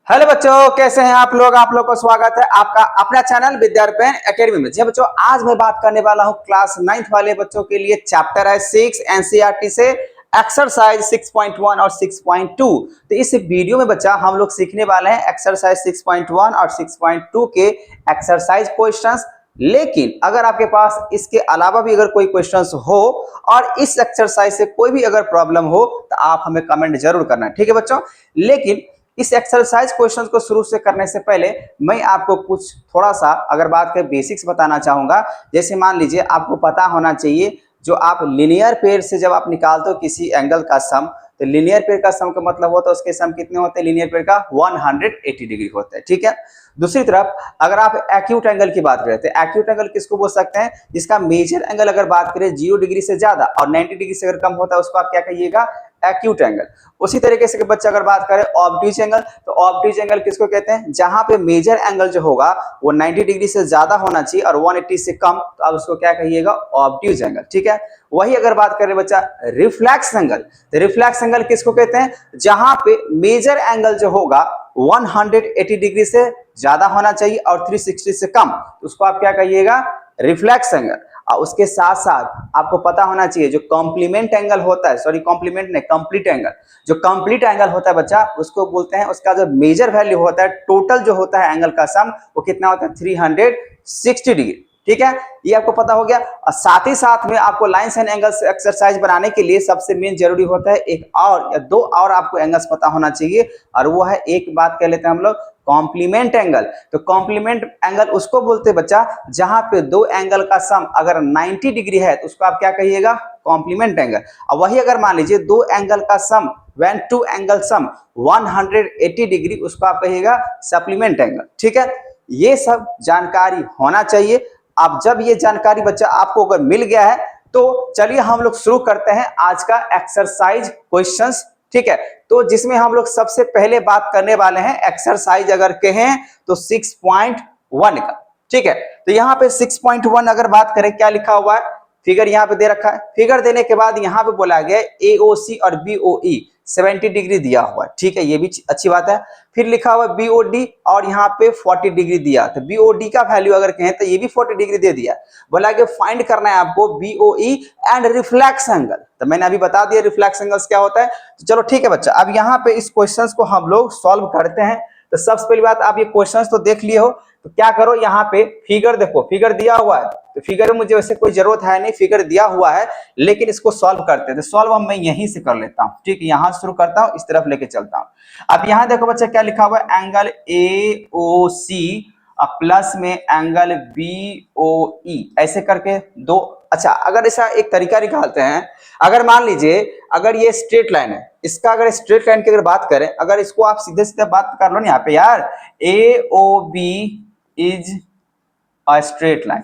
Hello बच्चों, कैसे हैं आप लोग को स्वागत है आपका अपना चैनल विद्यार्पण एकेडमी में। जी बच्चों, आज मैं बात करने वाला हूं क्लास 9th वाले बच्चों के लिए। चैप्टर है 6 एनसीईआरटी से एक्सरसाइज 6.1 और 6.2। तो इस वीडियो में बच्चा हम लोग सीखने वाले हैं एक्सरसाइज 6.1 और 6.2 के एक्सरसाइज क्वेश्चंस। लेकिन अगर आपके पास इसके अलावा भी अगर कोई क्वेश्चंस हो और इस एक्सरसाइज से कोई भी अगर प्रॉब्लम हो तो आप हमें कमेंट जरूर करना, ठीक है बच्चों। लेकिन इस एक्सरसाइज क्वेश्चंस को शुरू से करने से पहले मैं आपको कुछ थोड़ा सा अगर बात करें बेसिक्स बताना चाहूंगा। जैसे मान लीजिए आपको पता होना चाहिए, जो आप लीनियर पेयर से जब आप निकालते हो किसी एंगल का सम, तो लीनियर पेयर का सम का मतलब होता है उसके सम कितने होते हैं, लीनियर पेयर का 180 डिग्री होता है, ठीक है। दूसरी तरफ अगर आप एक्यूट एंगल की बात करें तो एक्यूट एंगल किसको बोल सकते हैं, जिसका मेजर एंगल अगर बात करें 0 डिग्री से ज्यादा और 90 डिग्री से अगर कम होता है उसको आप क्या कहिएगा, एक्यूट एंगल। उसी तरीके से बच्चे अगर बात करें ऑब्ट्यूज एंगल, तो ऑब्ट्यूज एंगल किसको कहते हैं, जहां पे मेजर एंगल जो होगा वो 90 डिग्री से ज्यादा होना चाहिए और 180 से कम, तो आप उसको क्या कहिएगा, ऑब्ट्यूज एंगल, ठीक है। वही अगर बात करें बच्चा रिफ्लेक्स एंगल, तो रिफ्लेक्स एंगल किसको कहते हैं, जहां पे मेजर एंगल जो होगा 180 डिग्री से ज्यादा होना चाहिए और 360 से कम, तो उसको आप क्या कहिएगा, रिफ्लेक्स एंगल। और उसके साथ साथ आपको पता होना चाहिए जो कॉम्प्लीमेंट एंगल होता है, सॉरी कॉम्प्लीमेंट नहीं, कंप्लीट एंगल, जो कंप्लीट एंगल होता है बच्चा उसको बोलते हैं, उसका जो मेजर वैल्यू होता है टोटल जो होता है एंगल का सम, वो कितना होता है 360 डिग्री, ठीक है। ये आपको पता हो गया। और साथ ही साथ में आपको लाइंस एंड एंगल्स एक्सरसाइज बनाने के लिए सबसे मेन जरूरी होता है एक और या दो और आपको एंगल्स पता होना चाहिए, और वो है, एक बात कह लेते हैं हम लोग कॉम्प्लीमेंट एंगल। तो कॉम्प्लीमेंट एंगल उसको बोलते हैं बच्चा जहां पे दो एंगल का सम अगर 90 डिग्री है तो उसको आप क्या कहिएगा, कॉम्प्लीमेंट एंगल। और वही अगर मान लीजिए दो एंगल का sum, when two angle sum 180 degree, उसको आप कहिएगा सप्लीमेंट एंगल, ठीक है। ये सब जानकारी होना चाहिए। अब जब ये जानकारी बच्चा आपको अगर मिल गया है तो चलिए हम लोग शुरू करते हैं आज का एक्सरसाइज क्वेश्चंस, ठीक है। तो जिसमें हम लोग सबसे पहले बात करने वाले हैं एक्सरसाइज अगर कहें तो 6.1 का, ठीक है। तो यहाँ पे 6.1 अगर बात करें क्या लिखा हुआ है, फिगर यहाँ पे दे रखा है। फिगर देने के बाद यहाँ पे बोला गया एओसी और बीओई 70 डिग्री दिया हुआ है, ठीक है, ये भी अच्छी बात है। फिर लिखा हुआ बीओडी और यहाँ पे 40 डिग्री दिया, तो बीओडी का वैल्यू अगर कहें तो ये भी 40 डिग्री दे दिया। बोला कि फाइंड करना है आपको बीओई एंड रिफ्लेक्स एंगल, तो मैंने अभी बता दिया रिफ्लेक्स एंगल्स क्या होता है। तो चलो ठीक है बच्चा, अब यहाँ पे इस क्वेश्चंस को हम लोग सॉल्व करते हैं। तो सबसे पहली बात, आप ये क्वेश्चंस तो देख लिए हो, तो क्या करो, यहाँ पे फिगर देखो, फिगर दिया हुआ है, तो फिगर में मुझे वैसे कोई जरूरत है नहीं, फिगर दिया हुआ है, लेकिन इसको सॉल्व करते हैं। तो सॉल्व हम मैं यहीं से कर लेता हूं, ठीक है, यहां शुरू करता हूं, इस तरफ लेके चलता हूं। अब यहां देखो बच्चा क्या लिखा हुआ है, एंगल एओसी प्लस में एंगल बीओई, ऐसे करके दो। अच्छा, अगर ऐसा एक तरीका निकालते हैं, अगर मान लीजिए अगर ये स्ट्रेट लाइन है, इसका अगर स्ट्रेट लाइन की अगर बात करें, अगर इसको आप सीधे सीधे बात कर लो ना यहाँ पे यार, A O B is a straight line.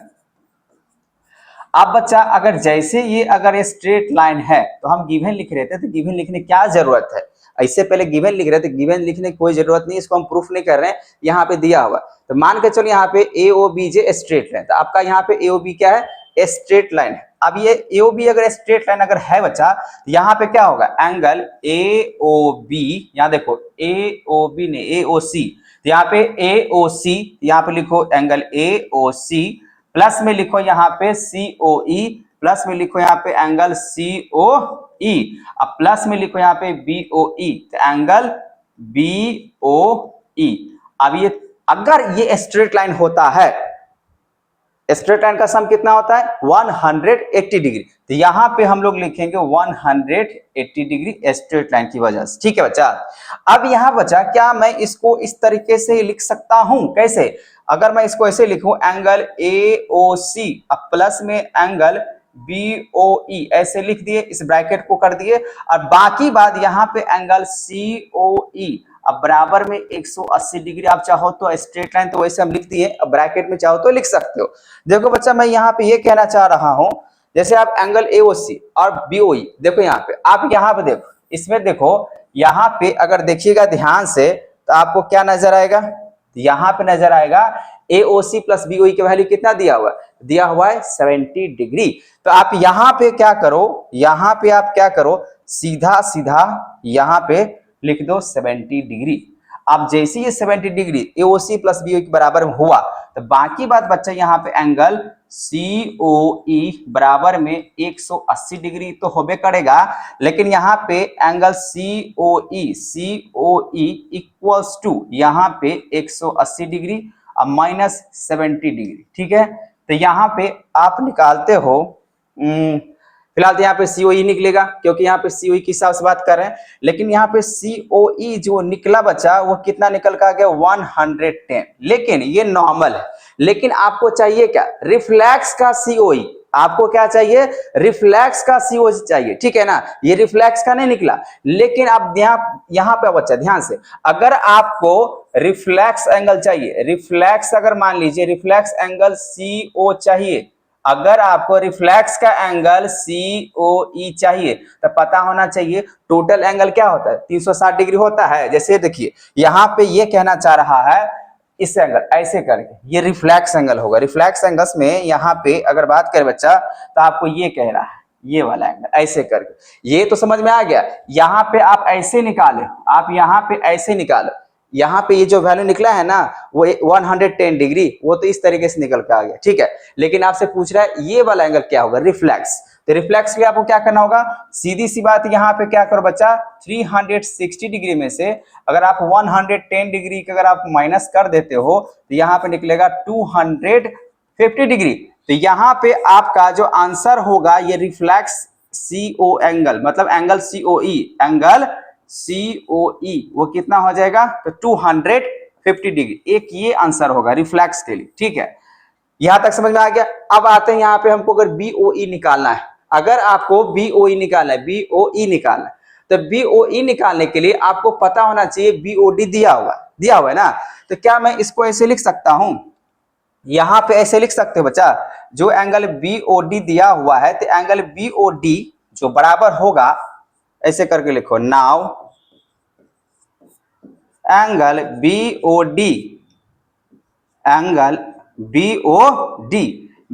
अब बच्चा अगर जैसे ये अगर स्ट्रेट लाइन है तो हम गिवन लिख रहे थे, तो गिवन लिखने की क्या जरूरत है, इससे पहले गिवन लिख रहे थे, गिवन लिखने की कोई जरूरत नहीं, इसको हम प्रूफ नहीं कर रहे हैं, यहाँ पे दिया हुआ। तो मान के चलो यहाँ पे A O B J straight line, तो आपका यहाँ पे ए ओ बी क्या है, स्ट्रेट लाइन है। अब ये ए ओ बी अगर स्ट्रेट लाइन अगर है बच्चा, यहाँ पे क्या होगा, एंगल ए ओ बी, यहाँ देखो ए ओ बी ने ए ओ सी, तो यहाँ पे ए ओ सी, यहाँ पे लिखो angle A O C, plus में लिखो यहाँ पे सी ओ ई, प्लस में लिखो यहाँ पे एंगल सी ओ ई, अब प्लस में लिखो यहाँ पे बी ओ ई, तो एंगल बी ओ ई। अब ये अगर ये स्ट्रेट लाइन होता है, स्ट्रेट लाइन का सम कितना होता है 180 डिग्री, तो यहां पे हम लोग लिखेंगे 180 डिग्री स्ट्रेट लाइन की वजह से, ठीक है बच्चा। अब यहां बचा क्या, मैं इसको इस तरीके से लिख सकता हूं, कैसे, अगर मैं इसको ऐसे लिखूं, angle A O C plus में एंगल बी ओ ई, ऐसे लिख दिए, इस ब्रैकेट को कर दिए, और बाकी बात यहाँ पे एंगल सी ओ ई, अब बराबर में 180 डिग्री, आप चाहो तो स्ट्रेट लाइन तो वैसे हम लिख दिए, अब ब्रैकेट में चाहो तो लिख सकते हो। देखो बच्चा, मैं यहाँ पे ये कहना चाह रहा हूं, जैसे आप एंगल एओसी और बीओई देखो, यहाँ पे आप यहाँ पे देखो, इसमें देखो यहाँ पे अगर देखिएगा ध्यान से तो आपको क्या नजर आएगा, यहाँ पे नजर आएगा एओसी प्लस बीओई की वैल्यू कितना दिया हुआ है 70 डिग्री। तो आप यहाँ पे क्या करो, यहाँ पे आप क्या करो, सीधा सीधा यहाँ पे लिख दो 70 डिग्री। अब जैसे ये 70 डिग्री एओसी प्लस बीओई के बराबर में हुआ तो बाकी बात बच्चा यहाँ पे एंगल सीओई बराबर में 180 डिग्री तो होबे करेगा, लेकिन यहाँ पे एंगल सीओई इक्वल्स टू यहाँ पे 180 डिग्री और माइनस 70 डिग्री। ठीक है, तो यहाँ पे आप निकालते हो फिलहाल तो यहाँ पे सीओई निकलेगा क्योंकि यहाँ पे सीओई के हिसाब से बात कर रहे हैं, लेकिन यहाँ पे सीओई जो निकला बचा वो कितना निकल का गया 110, लेकिन ये नॉर्मल है। लेकिन आपको चाहिए क्या, रिफ्लेक्स का सीओई, आपको क्या चाहिए, रिफ्लेक्स का सीओई चाहिए। ठीक है ना, ये रिफ्लेक्स का नहीं निकला, लेकिन अब यहाँ पे बच्चा ध्यान से, अगर आपको रिफ्लेक्स एंगल चाहिए, रिफ्लेक्स अगर मान लीजिए रिफ्लेक्स एंगल सीओ चाहिए, अगर आपको रिफ्लेक्स का एंगल सीओई चाहिए तो पता होना चाहिए टोटल एंगल क्या होता है, 360 डिग्री होता है। जैसे देखिए यहाँ पे ये कहना चाह रहा है इस एंगल ऐसे करके, ये रिफ्लेक्स एंगल होगा। रिफ्लेक्स एंगल्स में यहाँ पे अगर बात करें बच्चा तो आपको ये कह रहा है ये वाला एंगल ऐसे करके, ये तो समझ में आ गया। यहाँ पे आप ऐसे निकाले, आप यहाँ पे ऐसे निकालो, यहाँ पे ये जो वैल्यू निकला है ना वो 110 डिग्री, वो तो इस तरीके से निकल के आ गया। ठीक है, लेकिन आपसे पूछ रहा है ये वाला एंगल क्या होगा, रिफ्लेक्स। तो रिफ्लेक्स के लिए आपको क्या करना होगा, सीधी सी बात, यहाँ पे क्या करो बच्चा, 360 डिग्री में से अगर आप 110 डिग्री का अगर आप माइनस कर देते हो तो यहाँ पे निकलेगा 250 डिग्री। तो यहाँ पे आपका जो आंसर होगा ये रिफ्लेक्स सीओ एंगल, मतलब एंगल सीओई, एंगल सीओई वो कितना हो जाएगा, तो 250 डिग्री, एक ये आंसर होगा रिफ्लेक्स के लिए। ठीक है, यहां तक समझ में आ गया। अब आते हैं यहाँ पे हमको अगर बीओई निकालना है, अगर आपको बीओई निकालना है, बीओई निकालना है, तो बीओई निकालने के लिए आपको पता होना चाहिए बीओडी दिया हुआ है ना। तो क्या मैं इसको ऐसे लिख सकता हूं, यहां पे ऐसे लिख सकते हो बच्चा, जो एंगल बीओडी दिया हुआ है तो एंगल बीओडी जो बराबर होगा, ऐसे करके लिखो, नाउ एंगल बीओडी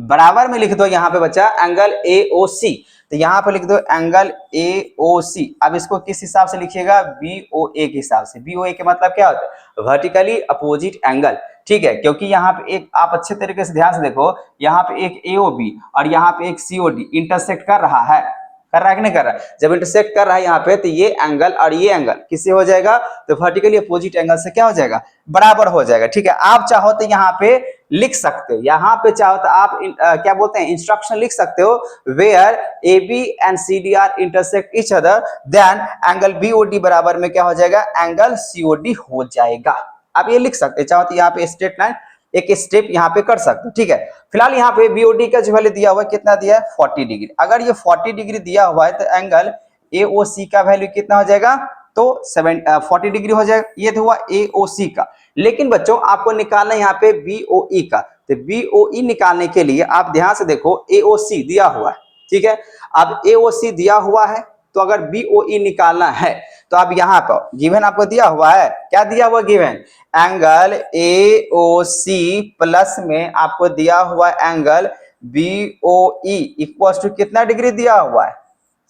बराबर में लिख दो यहाँ पे बच्चा एंगल एओसी। तो यहाँ पे लिख दो एंगल एओसी। अब इसको किस हिसाब से लिखिएगा, बीओए के हिसाब से। बीओए के मतलब क्या होता है, वर्टिकली अपोजिट एंगल। ठीक है, क्योंकि यहाँ पे एक, आप अच्छे तरीके से ध्यान से देखो, यहाँ पे एक एओबी और यहाँ पे एक सीओडी इंटरसेक्ट कर रहा है कि नहीं कर रहा है। जब इंटरसेक्ट कर रहा है यहाँ पे तो ये एंगल और ये एंगल किससे हो जाएगा, तो वर्टिकली अपोजिट एंगल से क्या हो जाएगा, बराबर हो जाएगा। ठीक है, आप चाहो तो यहाँ पे लिख सकते हो, यहाँ पे चाहो तो आप क्या बोलते हैं, इंस्ट्रक्शन लिख सकते हो, where AB and CD are intersect each other then angle BOD बराबर में क्या हो जाएगा, एंगल COD हो जाएगा। आप ये लिख सकते हैं, चाहो तो यहाँ पे स्ट्रेट लाइन एक स्टेप यहाँ पे कर सकते हो। ठीक है, फिलहाल यहाँ पे बीओडी का जो वैल्यू दिया हुआ है कितना दिया है, 40 डिग्री। अगर ये 40 डिग्री दिया हुआ है तो एंगल एओसी का वैल्यू कितना हो जाएगा, तो 40 डिग्री हो जाएगा। ये तो हुआ एओसी का, लेकिन बच्चों आपको निकालना है यहाँ पे बीओई का। तो बीओई निकालने के लिए आप ध्यान से देखो, एओसी दिया हुआ है, ठीक है, अब एओसी दिया हुआ है तो अगर बीओई निकालना है तो अब यहाँ पर गिवन आपको दिया हुआ है, क्या दिया हुआ गिवन, एंगल एओसी प्लस में आपको दिया हुआ एंगल बीओई इक्वल्स टू कितना डिग्री दिया हुआ है,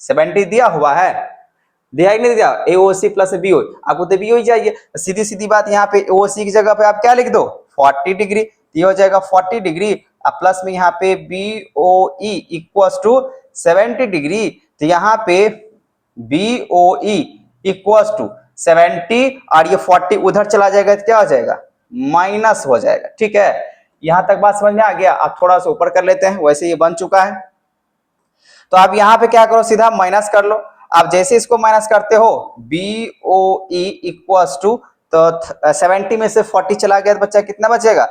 70 दिया हुआ है, दिया ही नहीं दिया, एओसी प्लस बीओई, आपको तो बीओई चाहिए। सीधी सीधी बात, यहाँ पे एओसी की जगह पे आप क्या लिख दो, 40 डिग्री, ये हो जाएगा 40 डिग्री, अब प्लस में यहाँ पे बीओई इक्वल्स टू 70 डिग्री, तो यहाँ पे बीओई इक्वल्स टू 70 और ये 40 उधर चला जाएगा तो क्या हो जाएगा, माइनस हो जाएगा। ठीक है, यहां तक बात समझ में आ गया। अब थोड़ा सा ऊपर कर लेते हैं, वैसे ये बन चुका है, तो आप यहाँ पे क्या करो, सीधा माइनस कर लो। आप जैसे इसको माइनस करते हो, बीओई इक्वल्स टू, तो 70 में से 40 चला गया तो बच्चा कितना बचेगा,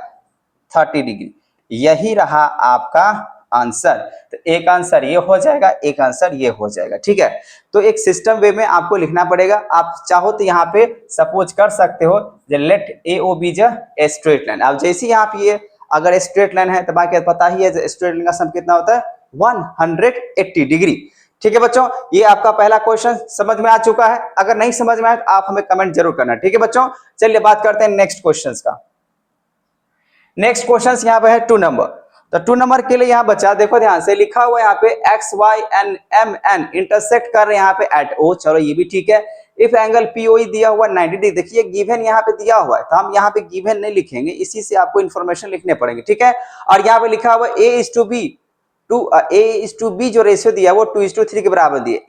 30 डिग्री। यही रहा आपका आंसर। तो एक आंसर ये हो जाएगा, एक आंसर ये हो जाएगा। ठीक है, तो एक सिस्टम वे में आपको लिखना पड़ेगा। आप चाहो तो यहाँ पे सपोज कर सकते हो, let AO be a straight line. अब जैसे यहाँ पे ये अगर स्ट्रेट लाइन है तो बाकी पता ही है स्ट्रेट लाइन का सम कितना होता है, 180 डिग्री। ठीक है बच्चों, ये आपका पहला क्वेश्चन समझ में आ चुका है। अगर नहीं समझ में आए तो आप हमें कमेंट जरूर करना। ठीक है बच्चों, चलिए बात करते हैं नेक्स्ट क्वेश्चन का। नेक्स्ट क्वेश्चन यहाँ पे है 2 नंबर। तो 2 नंबर के लिए यहाँ बच्चा देखो ध्यान से, लिखा हुआ यहाँ पे X Y and M N intersect कर रहे हैं यहाँ पे एट ओ, चलो ये भी ठीक है। इफ एंगल पीओई दिया हुआ 90 डिग्री, देखिए गिवन यहाँ पे दिया हुआ है तो हम यहाँ पे गिवन नहीं लिखेंगे, इसी से आपको इन्फॉर्मेशन लिखने पड़ेंगे, ठीक है। और यहाँ पे लिखा हुआ A/B जो रेशियो दिया वो 2:3 के बराबर दिए।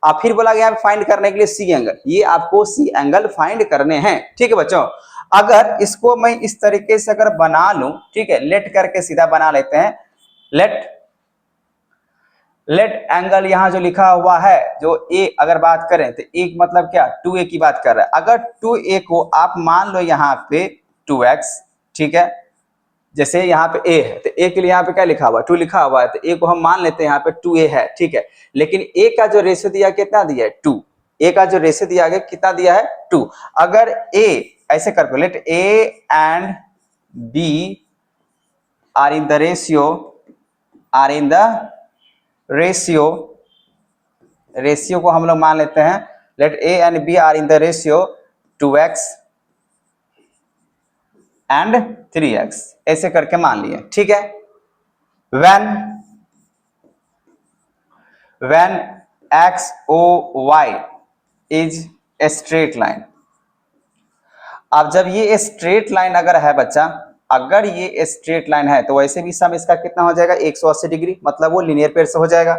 आप फिर बोला गया फाइंड करने के लिए सी एंगल, ये आपको सी एंगल फाइंड करने हैं, ठीक है बच्चों। अगर इसको मैं इस तरीके से अगर बना लूं, ठीक है, लेट करके सीधा बना लेते हैं, लेट एंगल यहां जो लिखा हुआ है जो ए अगर बात करें तो एक मतलब क्या 2a की बात कर रहा है। अगर 2a को आप मान लो यहाँ पे 2x, ठीक है, जैसे यहाँ पे a है तो a के लिए यहाँ पे क्या लिखा हुआ है 2 लिखा हुआ है, तो a को हम मान लेते हैं यहाँ पे 2a है, ठीक है। लेकिन a का जो रेशियो दिया कितना दिया है 2, a का जो रेशियो दिया गया कितना दिया है 2। अगर a ऐसे कर let a and b are in the ratio को हम लोग मान लेते हैं, let a and b are in the ratio 2x and 3x, ऐसे करके मान लिए, ठीक है। when XOY is a straight line, अब जब ये स्ट्रेट लाइन अगर है बच्चा, अगर ये स्ट्रेट लाइन है तो वैसे भी सम इसका कितना हो जाएगा 180 डिग्री, मतलब वो लीनियर पेयर से हो जाएगा।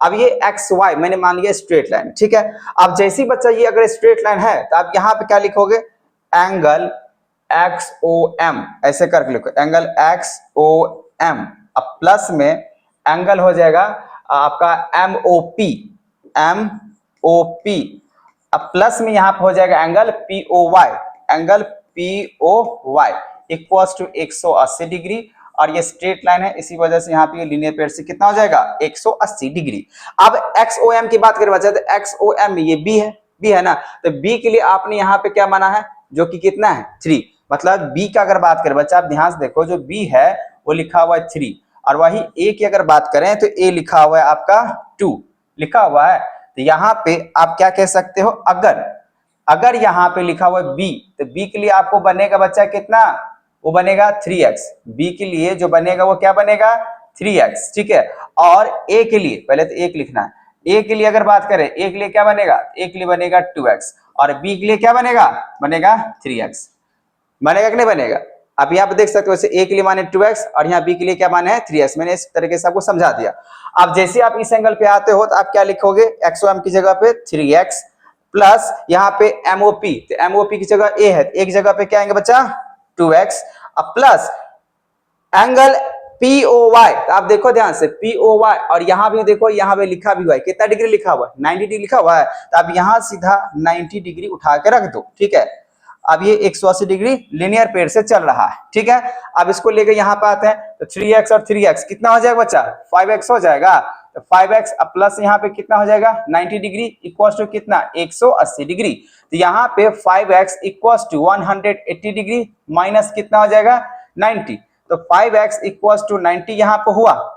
अब ये XY मैंने मान लिया स्ट्रेट लाइन, ठीक है। अब जैसे ही बच्चा ये अगर स्ट्रेट लाइन है तो आप यहाँ पे क्या लिखोगे एंगल XOM, ऐसे करके लिखो एंगल XOM, अब प्लस में एंगल हो जाएगा आपका MOP, अब प्लस में यहाँ पे हो जाएगा angle POY equals to 180 degree, और ये स्ट्रेट लाइन है इसी वजह से यहाँ पे लीनियर पेयर से कितना हो जाएगा 180 डिग्री। अब XOM की बात करें बच्चा तो XOM ये B है ना, तो B के लिए आपने यहाँ पे क्या माना है जो कि कितना है 3, मतलब B का अगर बात करें बच्चा आप ध्यान से देखो जो B है वो लिखा हुआ है 3, और वही A की अगर बात करें तो A लिखा हुआ है आपका 2 लिखा हुआ है। तो यहाँ पे आप क्या कह सकते हो, अगर यहाँ पे लिखा हुआ है B तो B के लिए आपको बनेगा बच्चा कितना, वो बनेगा 3x, B के लिए जो बनेगा वो क्या बनेगा 3x, ठीक है। और A के लिए पहले तो एक लिखना है, A के लिए अगर बात करें A के लिए क्या बनेगा, A के लिए बनेगा 2x, और B के लिए क्या बनेगा 3x, बनेगा कि नहीं बनेगा। अब यहाँ पे देख सकते हो वैसे A के लिए माने 2x और यहाँ B के लिए क्या माने है 3x, मैंने इस तरीके से आपको समझा दिया। अब जैसे आप इस एंगल पे आते हो तो आप क्या लिखोगे XOM की जगह पे 3x प्लस यहाँ पे MOP, तो MOP की जगह A है, एक जगह पे क्या आएंगे बच्चा 2x, अब प्लस एंगल POY, तो आप देखो ध्यान से POY, और यहाँ भी देखो यहाँ पे लिखा भी हुआ है कितना डिग्री लिखा हुआ है 90 डिग्री लिखा हुआ है, तो आप यहाँ सीधा 90 डिग्री उठा के रख दो, ठीक है। अब ये 180 डिग्री लीनियर पेयर से चल रहा है, ठीक है। अब इसको लेके यहाँ पे आते हैं तो 3x और 3x कितना हो जाएगा बच्चा 5x हो जाएगा, तो 5x अब प्लस यहाँ पे कितना हो जाएगा 90 डिग्री इक्वल्स टू कितना 180 डिग्री, तो यहाँ पे 5x equals to 180 degree minus कितना हो जाएगा 90, तो 5x इक्वल्स टू 90 यहाँ पे हुआ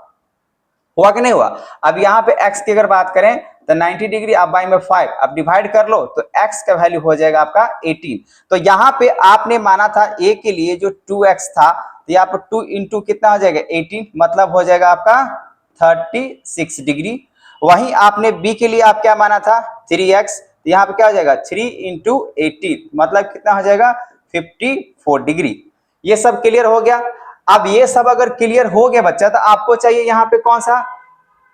कि नहीं हुआ। अब यहाँ पे x की अगर बात करें तो 90 डिग्री आप बाई में 5 अब डिवाइड कर लो तो x का वैल्यू हो जाएगा आपका 18। तो यहाँ पे आपने माना था a के लिए जो 2x था तो यहाँ पर 2 इंटू कितना हो जाएगा 18, मतलब हो जाएगा आपका 36 डिग्री। वहीं आपने b के लिए आप क्या माना था 3x, तो यहाँ पे क्या हो जाएगा 3 इंटू 18, मतलब कितना हो जाएगा 54 डिग्री। ये सब क्लियर हो गया। अब ये सब अगर क्लियर हो गया बच्चा तो आपको चाहिए यहाँ पे कौन सा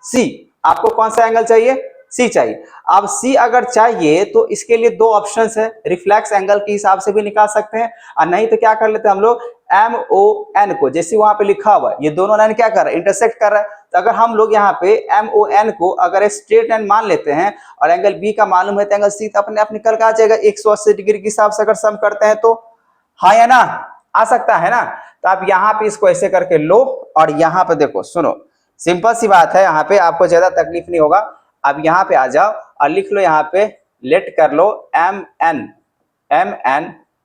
C, आपको कौन सा एंगल चाहिए C चाहिए। अब C अगर चाहिए तो इसके लिए दो ऑप्शंस है, रिफ्लेक्स एंगल के हिसाब से भी निकाल सकते हैं, और नहीं तो क्या कर लेते हैं हम लोग MON को, जैसे वहां पे लिखा हुआ है ये दोनों लाइन क्या कर रहा है इंटरसेक्ट कर रहा है, तो अगर हम लोग यहाँ पे MON को अगर स्ट्रेट लाइन मान लेते हैं और एंगल B का मालूम है तो एंगल C तो अपने आप निकल के आ जाएगा 180 डिग्री के हिसाब से अगर सम करते हैं तो, हाँ या ना, आ सकता है ना। तो आप यहाँ पे इसको ऐसे करके लो और यहाँ पे देखो सुनो सिंपल सी बात है, यहाँ पे आपको ज्यादा तकलीफ नहीं होगा। अब यहाँ पे आ जाओ और लिख लो यहाँ पे लेट कर लो MN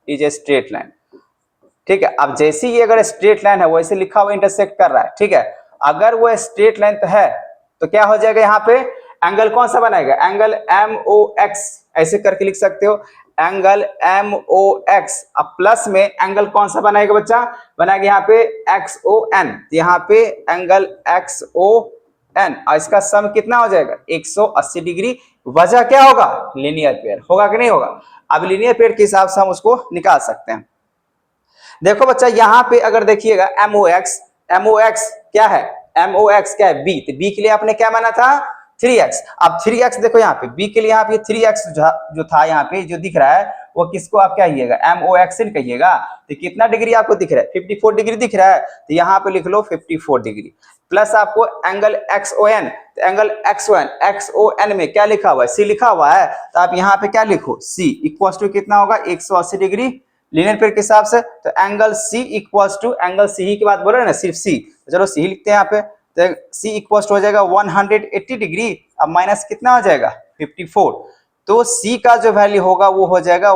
is a straight line, ठीक है। अब जैसी ये अगर स्ट्रेट लाइन है वैसे लिखा हुआ इंटरसेक्ट कर रहा है, ठीक है। अगर वो स्ट्रेट लाइन तो है तो क्या हो जाएगा यहाँ पे एंगल कौन सा बनाएगा एंगल MOX, ऐसे करके लिख सकते हो एंगल MOX, अब प्लस में एंगल कौन सा बनाएगा बच्चा बनाएगा यहाँ पे XON, यहाँ पे एंगल XON और इसका सम कितना हो जाएगा 180 डिग्री वजह क्या होगा, लीनियर पेयर होगा कि नहीं होगा। अब लीनियर पेयर के हिसाब से हम उसको निकाल सकते हैं। देखो बच्चा यहाँ पे अगर देखिएगा MOX क्या है, MOX क्या है, बी, तो बी के लिए आपने क्या माना था 3x। अब 3x देखो यहाँ पे बी के लिए, यहाँ पे 3x जो था यहाँ पे जो दिख रहा है वो किसको आप क्या कहिएगा, MOX कहिएगा। तो कितना डिग्री आपको दिख रहा है, 54 डिग्री दिख रहा है, तो यहाँ पे लिख लो 54 डिग्री। प्लस आपको एंगल XON, तो एंगल XON में क्या लिखा हुआ है, C लिखा हुआ है, तो आप यहाँ पे क्या लिखो C इक्वल टू कितना होगा 180 डिग्री लीनियर पेयर के हिसाब से। तो angle C equals to, angle C ही की बात बोल रहे हैं ना, सिर्फ C, तो चलो C लिखते हैं यहाँ पे। तो C इक्वल्स टू हो जाएगा 180 डिग्री, अब माइनस कितना हो जाएगा 54, तो C का जो वैल्यू होगा वो हो जाएगा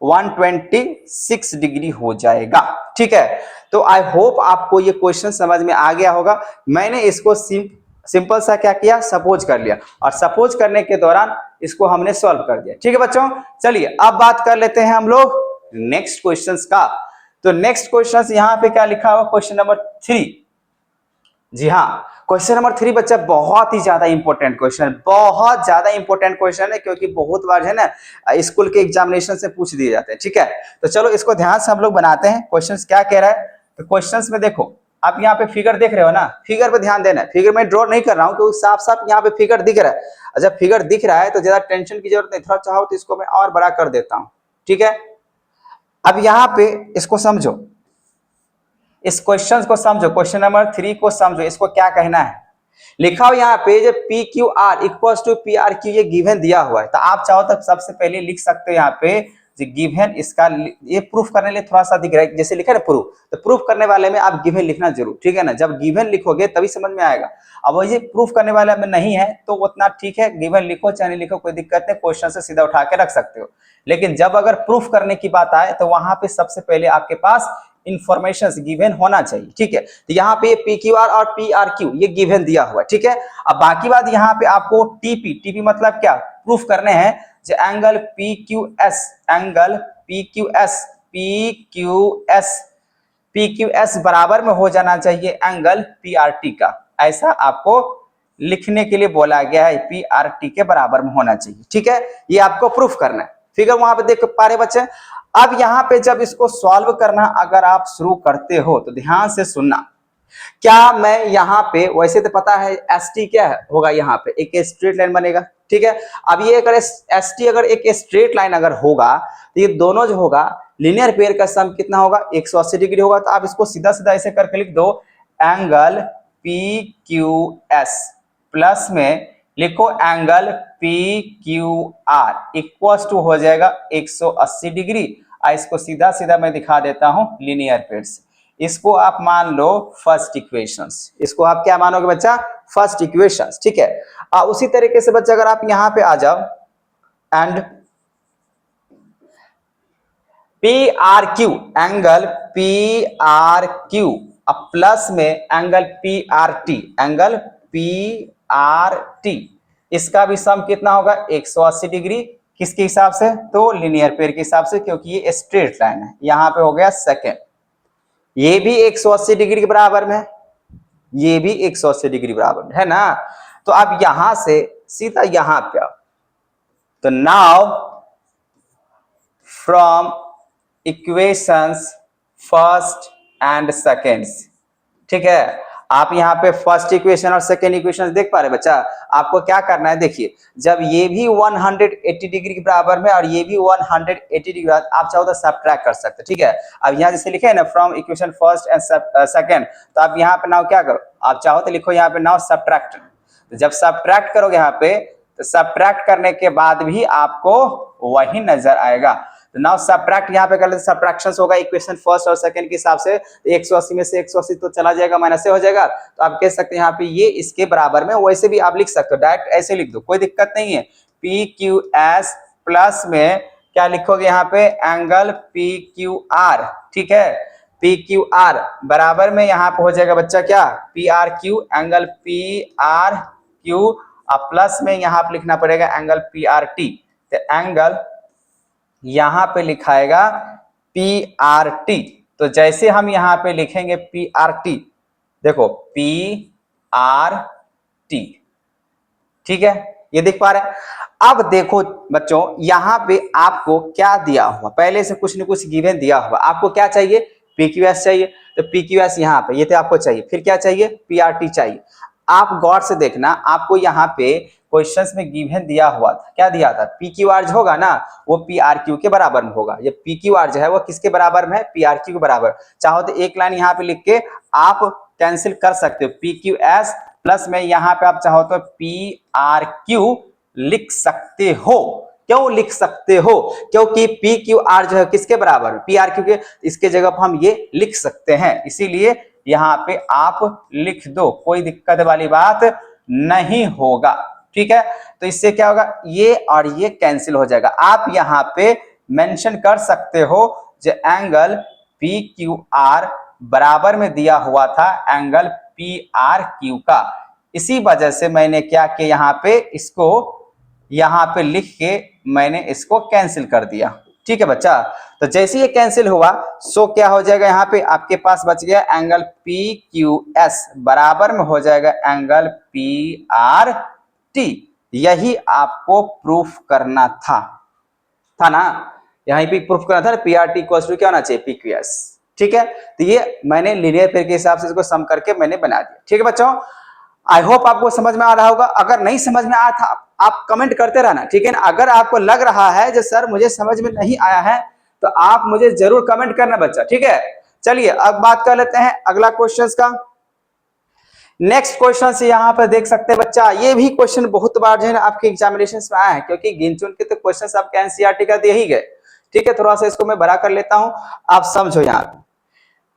126 डिग्री हो जाएगा। ठीक है, तो आई होप आपको ये क्वेश्चन समझ में आ गया होगा। मैंने इसको सिंपल सा क्या किया, सपोज कर लिया, और सपोज करने के दौरान इसको हमने सॉल्व कर दिया। ठीक है बच्चों, चलिए अब बात कर लेते हैं हम लोग नेक्स्ट क्वेश्चंस का। तो नेक्स्ट क्वेश्चंस यहाँ पे क्या लिखा हुआ, क्वेश्चन नंबर 3। जी हाँ, क्वेश्चन नंबर 3 बच्चा बहुत ही ज्यादा इंपॉर्टेंट क्वेश्चन, बहुत ज्यादा इंपॉर्टेंट क्वेश्चन है, क्योंकि बहुत बार है ना स्कूल के एग्जामिनेशन से पूछ दिए जाते हैं। ठीक है, तो चलो इसको ध्यान से हम लोग बनाते हैं। क्वेश्चंस क्या कह रहा है, तो क्वेश्चंस में देखो आप यहाँ पे फिगर देख रहे हो ना, फिगर पे ध्यान देना है। फिगर में ड्रॉ नहीं कर रहा हूँ क्योंकि साफ साफ यहाँ पे फिगर दिख रहा है। जब फिगर दिख रहा है तो ज्यादा टेंशन की जरूरत नहीं, थोड़ा चाहो तो इसको मैं और बड़ा कर देता हूँ। ठीक है, अब यहाँ पे इसको समझो, इस क्वेश्चन को समझो, क्वेश्चन नंबर 3 को समझो, इसको क्या कहना है। लिखा हो यहाँ पे जो PQR इक्वल टू PRQ ये गिवन दिया हुआ है, तो आप चाहो तो सबसे पहले लिख सकते हो यहाँ पे जो गिवन, इसका ये प्रूफ करने के लिए थोड़ा सा दिख रहा है, जैसे लिखा है ना प्रूफ, तो प्रूफ करने वाले में आप गिवन लिखना जरूर। ठीक है ना, जब गिवन लिखोगे तभी समझ में आएगा। अब ये प्रूफ करने वाले में नहीं है तो उतना ठीक है, गिवन लिखो चाहे नहीं लिखो कोई दिक्कत नहीं, क्वेश्चन से सीधा उठा के रख सकते हो। लेकिन जब अगर प्रूफ करने की बात आए तो वहां पे सबसे पहले आपके पास इंफॉर्मेशन गिवन होना चाहिए। ठीक है, तो यहाँ पे PQR और PRQ ये गिवन दिया हुआ है। ठीक है, अब बाकी बात यहाँ पे आपको TP मतलब क्या, प्रूफ करने हैं जो एंगल PQS बराबर में हो जाना चाहिए एंगल PRT का, ऐसा आपको लिखने के लिए बोला गया है, PRT के बराबर में होना चाहिए। ठीक है, ये आपको प्रूफ करना है। फिगर वहां पे देख पा रहे बच्चे। अब यहाँ पे जब इसको सॉल्व करना अगर आप शुरू करते हो तो ध्यान से सुनना, क्या मैं यहाँ पे, वैसे तो पता है ST क्या है होगा, यहाँ पे एक स्ट्रेट लाइन बनेगा। ठीक है, अब ये अगर ST अगर एक स्ट्रेट लाइन अगर होगा तो ये दोनों जो होगा लीनियर पेयर का सम कितना होगा 180 डिग्री होगा। तो आप इसको सीधा सीधा ऐसे करके लिख दो, एंगल PQS प्लस में लिखो एंगल PQR इक्वल टू हो जाएगा 180 डिग्री। इसको सीधा सीधा मैं दिखा देता हूं लीनियर पेयर से। इसको आप मान लो फर्स्ट इक्वेशंस, इसको आप क्या मानोगे बच्चा, फर्स्ट इक्वेशंस। ठीक है, उसी तरीके से बच्चा अगर आप यहां पे आ जाओ and PRQ angle PRQ plus में एंगल PRT इसका भी सम कितना होगा 180 डिग्री। किसके हिसाब से, तो लीनियर पेयर के हिसाब से, क्योंकि ये स्ट्रेट लाइन है। यहां पे हो गया सेकेंड, ये भी 180 डिग्री के बराबर में, ये भी 180 डिग्री बराबर में है ना। तो अब यहां से सीधा यहां पे आओ, तो now from equations first and seconds, ठीक है, आप यहाँ पे फर्स्ट इक्वेशन और सेकेंड इक्वेशन देख पा रहे बच्चा। आपको क्या करना है, देखिए जब ये भी 180 डिग्री के बराबर में और ये भी 180 डिग्री, आप चाहो तो सब्ट्रैक्ट कर सकते हैं। ठीक है, अब यहाँ जैसे लिखे है ना from equation first and second, तो आप यहाँ पे नाउ क्या करो, आप चाहो तो लिखो यहाँ पे नाउ सब्ट्रैक्ट। तो जब सब्ट्रैक्ट करोगे यहाँ पे, तो सब्ट्रैक्ट करने के बाद भी आपको वही नजर आएगा। तो नाउ सब्ट्रैक्ट यहाँ पे कर लेते, सब्ट्रैक्शंस होगा इक्वेशन फर्स्ट और सेकंड के हिसाब से। 180 में से 180 तो चला जाएगा, माइनस से हो जाएगा, तो आप कह सकते हैं यहाँ पे ये इसके बराबर में, वैसे भी आप लिख सकते हो, डायरेक्ट ऐसे लिख दो, कोई दिक्कत नहीं है। PQS प्लस में क्या लिखोगे यहाँ पे, एंगल PQR। ठीक है, PQR बराबर में यहाँ पे हो जाएगा बच्चा क्या, PRQ, एंगल PRQ प्लस में यहाँ पे लिखना पड़ेगा एंगल PRT। तो एंगल यहां पे लिखाएगा PRT। तो जैसे हम यहां पे लिखेंगे PRT, देखो PRT, ठीक है, ये देख पा रहे हैं। अब देखो बच्चों, यहाँ पे आपको क्या दिया हुआ, पहले से कुछ न कुछ गिवन दिया हुआ, आपको क्या चाहिए, पीक्यूएस चाहिए, तो पीक्यूएस यहाँ पे ये तो आपको चाहिए, फिर क्या चाहिए, पीआरटी चाहिए। आप गौर से देखना, आपको यहाँ पे क्वेश्चंस में गिवन दिया हुआ था, क्या दिया था, पीक्यूआर जो होगा ना वो पीआरक्यू के बराबर में होगा। ये पीक्यूआर जो है वो किसके बराबर में है, पीआरक्यू के बराबर। चाहो तो एक लाइन यहाँ पे लिख के आप कैंसिल कर सकते हो, पीक्यूएस प्लस में यहाँ पे आप चाहो तो पीआरक्यू लिख सकते हो। क्यों लिख सकते हो, क्योंकि पी क्यू आर जो है किसके बराबर, पी आर क्यू के, इसके जगह पर हम ये लिख सकते हैं, इसीलिए यहाँ पे आप लिख दो, कोई दिक्कत वाली बात नहीं होगा। ठीक है, तो इससे क्या होगा, ये और ये कैंसिल हो जाएगा। आप यहाँ पे मेंशन कर सकते हो जो एंगल पी क्यू आर बराबर में दिया हुआ था एंगल पी आर क्यू का, इसी वजह से मैंने क्या किया, यहाँ पे इसको यहाँ पे लिख के मैंने इसको कैंसिल कर दिया। ठीक है बच्चा, तो जैसे ये कैंसिल हुआ सो क्या हो जाएगा, यहाँ पे आपके पास बच गया एंगल पी क्यू एस बराबर में हो जाएगा एंगल पी आर टी। यही आपको प्रूफ करना था ना, यहीं पे प्रूफ करना था, P R T equal to क्या होना चाहिए, पी क्यू एस। ठीक है, तो ये मैंने लीनियर पेयर के हिसाब से इसको सम करके मैंने बना दिया। ठीक है बच्चों, आई होप आपको समझ में आ रहा होगा। अगर नहीं समझ में आया था आप कमेंट करते रहना, ठीक है ना। अगर आपको लग रहा है जो सर मुझे समझ में नहीं आया है तो आप मुझे जरूर कमेंट करना बच्चा, ठीक है। चलिए अब बात कर लेते हैं अगला क्वेश्चन का। नेक्स्ट क्वेश्चन से यहाँ पर देख सकते हैं बच्चा, ये भी क्वेश्चन बहुत बार जो है ना आपके एग्जामिनेशन में आया है, क्योंकि गिन चुन के तो क्वेश्चन आपके एनसीईआरटी का दिए ही गए। ठीक है, थोड़ा सा इसको मैं बड़ा कर लेता हूं, आप समझो।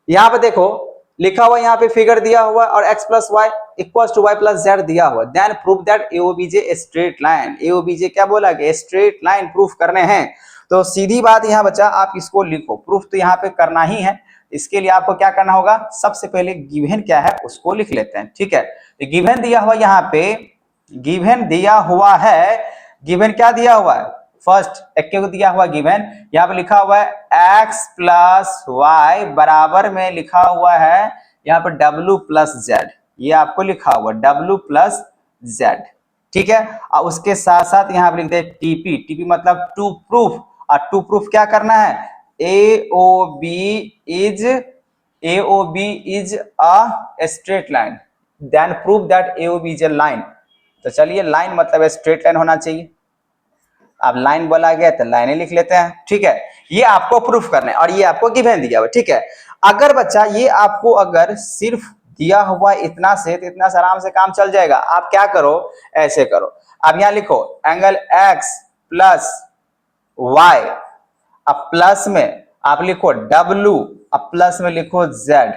यहाँ पे देखो लिखा हुआ, यहाँ पे फिगर दिया हुआ और x plus Y equal to Y plus Z दिया हुआ। Then prove that AOBJ a straight line. AOBJ क्या बोला गया, स्ट्रेट लाइन प्रूफ करने हैं। तो सीधी बात यहाँ बच्चा आप इसको लिखो, प्रूफ तो यहाँ पे करना ही है। इसके लिए आपको क्या करना होगा, सबसे पहले गिवन क्या है उसको लिख लेते हैं। ठीक है, तो गिवन दिया हुआ, यहाँ पे गिवन दिया हुआ है, गिवन क्या दिया हुआ है, फर्स्ट एक को दिया हुआ गिवन, यहाँ पे लिखा हुआ है x प्लस वाई बराबर में लिखा हुआ है यहाँ पे w प्लस जेड, ये आपको लिखा हुआ w प्लस जेड। ठीक है, और उसके साथ साथ यहाँ पे लिखते हैं टीपी, टीपी मतलब टू प्रूफ, और टू प्रूफ क्या करना है, AOB is a straight line, then prove that AOB is a line. तो चलिए लाइन मतलब स्ट्रेट लाइन होना चाहिए, अब लाइन बोला गया तो लाइनें लिख लेते हैं। ठीक है, ये आपको प्रूफ करना है और ये आपको गिवन दिया हुआ। ठीक है, अगर बच्चा ये आपको अगर सिर्फ दिया हुआ इतना से, तो इतना से आराम से काम चल जाएगा। आप क्या करो, ऐसे करो, अब यहाँ लिखो एंगल x प्लस वाई, अब प्लस में आप लिखो w, अब प्लस में लिखो z,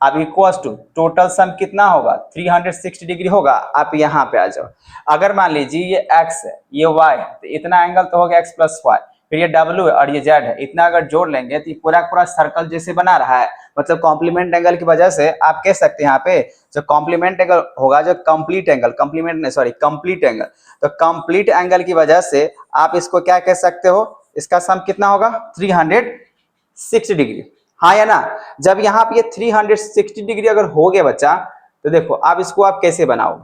अब इक्वल टू टोटल सम कितना होगा, 360 डिग्री होगा। आप यहाँ पे आ जाओ, अगर मान लीजिए ये x है ये y है, तो इतना एंगल तो होगा x प्लस वाई, फिर ये w है और ये z है, इतना अगर जोड़ लेंगे तो पूरा पूरा सर्कल जैसे बना रहा है। मतलब कॉम्प्लीमेंट एंगल की वजह से आप कह सकते हैं यहाँ पे जो कॉम्प्लीमेंट एंगल होगा, जो कंप्लीट एंगल, कंप्लीमेंट नहीं सॉरी कंप्लीट एंगल, तो कंप्लीट एंगल की वजह से आप इसको क्या कह सकते हो, इसका सम कितना होगा, 360 डिग्री। हाँ या ना, जब यहाँ पे ये 360 डिग्री अगर हो गया बच्चा, तो देखो अब इसको आप कैसे बनाओ,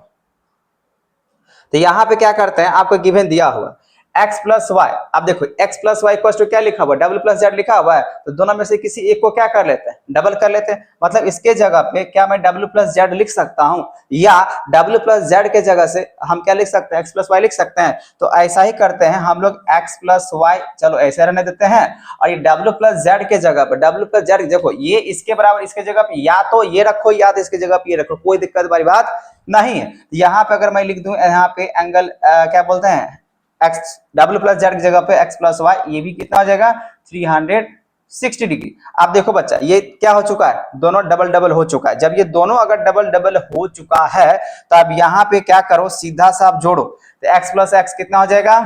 तो यहाँ पे क्या करते हैं, आपको गिवन दिया हुआ x प्लस वाई, अब देखो x plus Y equal to क्या लिखा हुआ, w प्लस जेड लिखा हुआ है, तो दोनों में से किसी एक को क्या कर लेते हैं, डबल कर लेते हैं। मतलब इसके जगह पे क्या मैं w प्लस जेड लिख सकता हूं, या w प्लस जेड के जगह से हम क्या लिख सकते हैं, x प्लस वाई लिख सकते हैं। तो ऐसा ही करते हैं हम लोग, x प्लस वाई चलो ऐसे रहने देते हैं, और ये w प्लस जेड के जगह पे, w प्लस जेड देखो ये इसके बराबर, इसके जगह पे या तो ये रखो या तो इसके जगह पे ये रखो, कोई दिक्कत वाली बात नहीं है। यहाँ पे अगर मैं लिख दूं यहाँ पे एंगल क्या बोलते हैं, x w प्लस जेड की जगह पे x प्लस वाई, ये भी कितना हो जाएगा 360 डिग्री। अब देखो बच्चा ये क्या हो चुका है, दोनों डबल डबल हो चुका है। जब ये दोनों अगर डबल डबल हो चुका है तो अब यहाँ पे क्या करो, सीधा सा आप जोड़ो, तो x प्लस एक्स कितना हो जाएगा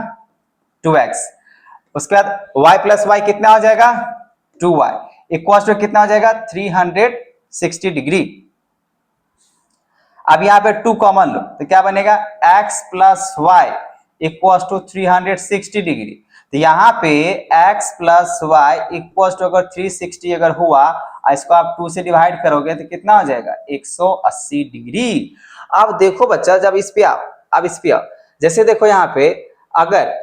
2x, उसके बाद y प्लस वाई कितना हो जाएगा 2y, इक्वल टू कितना हो जाएगा 360 डिग्री। अब यहाँ पे 2 कॉमन लो तो क्या बनेगा, x plus Y equal to 360 degree. तो यहाँ पे x plus Y equal to अगर 360 अगर हुआ, इसको आप 2 से डिवाइड करोगे तो कितना हो जाएगा 180 डिग्री। अब देखो बच्चा, जब इस पे आप, अब इस पे जैसे देखो यहाँ पे, अगर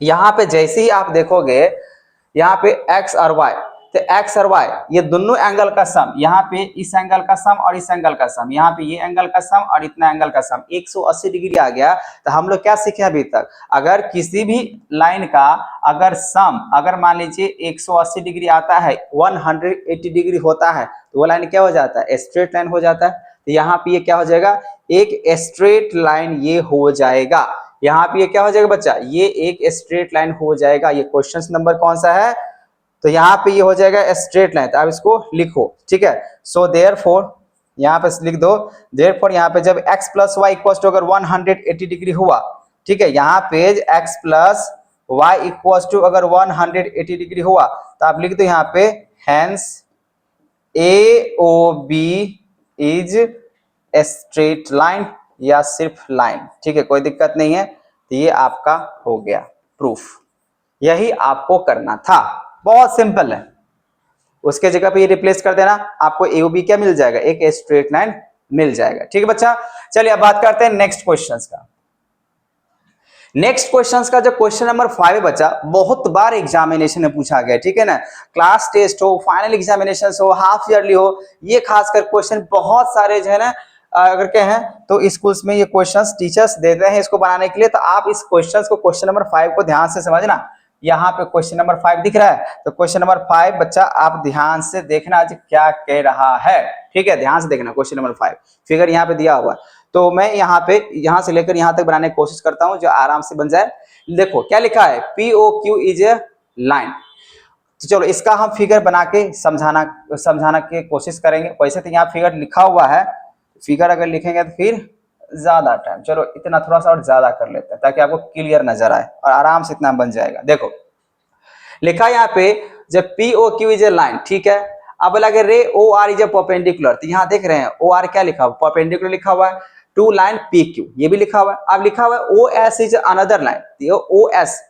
यहाँ पे जैसे ही आप देखोगे यहाँ पे x और y, तो x और y ये दोनों एंगल का सम, यहाँ पे इस एंगल का सम और इस एंगल का सम, यहाँ पे ये एंगल का सम और इतना एंगल का सम 180 डिग्री आ गया। तो हम लोग क्या सीखे अभी तक, अगर किसी भी लाइन का अगर सम अगर मान लीजिए 180 डिग्री आता है, 180 डिग्री होता है, तो वो लाइन क्या हो जाता है, स्ट्रेट लाइन हो जाता है। तो यहाँ पे ये क्या हो जाएगा, एक स्ट्रेट लाइन ये हो जाएगा। यहाँ पे ये क्या हो जाएगा बच्चा, ये एक स्ट्रेट लाइन हो जाएगा। ये क्वेश्चन नंबर कौन सा है, तो यहाँ पे ये हो जाएगा स्ट्रेट लाइन। तो आप इसको लिखो, ठीक है। सो देयरफॉर यहाँ पे लिख दो, देयरफॉर यहाँ पे जब x plus Y equal to अगर 180 डिग्री हुआ, ठीक है, यहाँ पे x plus Y equal to अगर 180 डिग्री हुआ, तो आप लिख दो यहाँ पे hence AOB is straight line या सिर्फ लाइन, ठीक है, कोई दिक्कत नहीं है। तो ये आपका हो गया प्रूफ, यही आपको करना था, बहुत सिंपल है। उसके जगह पे ये रिप्लेस कर देना, आपको AOB क्या मिल जाएगा, एक स्ट्रेट लाइन मिल जाएगा, ठीक है बच्चा। चलिए अब बात करते हैं नेक्स्ट क्वेश्चंस का। नेक्स्ट क्वेश्चंस का जो क्वेश्चन नंबर 5 है बच्चा, बहुत बार एग्जामिनेशन में पूछा गया, ठीक है ना, क्लास टेस्ट हो, फाइनल एग्जामिनेशन हो, हाफ ईयरली हो, ये खासकर क्वेश्चन बहुत सारे जो है ना अगर के हैं तो स्कूल्स में ये क्वेश्चंस टीचर्स देते हैं इसको बनाने के लिए। तो आप इस क्वेश्चंस को, क्वेश्चन नंबर 5 को ध्यान से समझना। यहाँ पे क्वेश्चन नंबर 5 दिख रहा है, तो क्वेश्चन नंबर 5 बच्चा आप ध्यान से देखना आज क्या कह रहा है, ठीक है, ध्यान से देखना। क्वेश्चन नंबर 5 फिगर यहाँ पे दिया हुआ, तो मैं यहाँ पे यहाँ से लेकर यहाँ तक बनाने की कोशिश करता हूँ जो आराम से बन जाए। देखो क्या लिखा है, POQ इज ए लाइन। तो चलो इसका हम फिगर बना के समझाना की कोशिश करेंगे। वैसे तो यहाँ फिगर लिखा हुआ है, फिगर अगर लिखेंगे तो फिर ज्यादा टाइम, चलो इतना थोड़ा सा और ज्यादा कर लेते हैं ताकि आपको क्लियर नजर आए और आराम से इतना बन जाएगा। देखो लिखा यहाँ पे जब POQ इज ए लाइन, ठीक है। अब लगे रे OR इज ए परपेंडिकुलर, तो यहाँ देख रहे हैं OR क्या लिखा हुआ, परपेंडिकुलर लिखा हुआ है टू लाइन PQ, ये भी लिखा हुआ है। अब लिखा हुआ है OS is another line,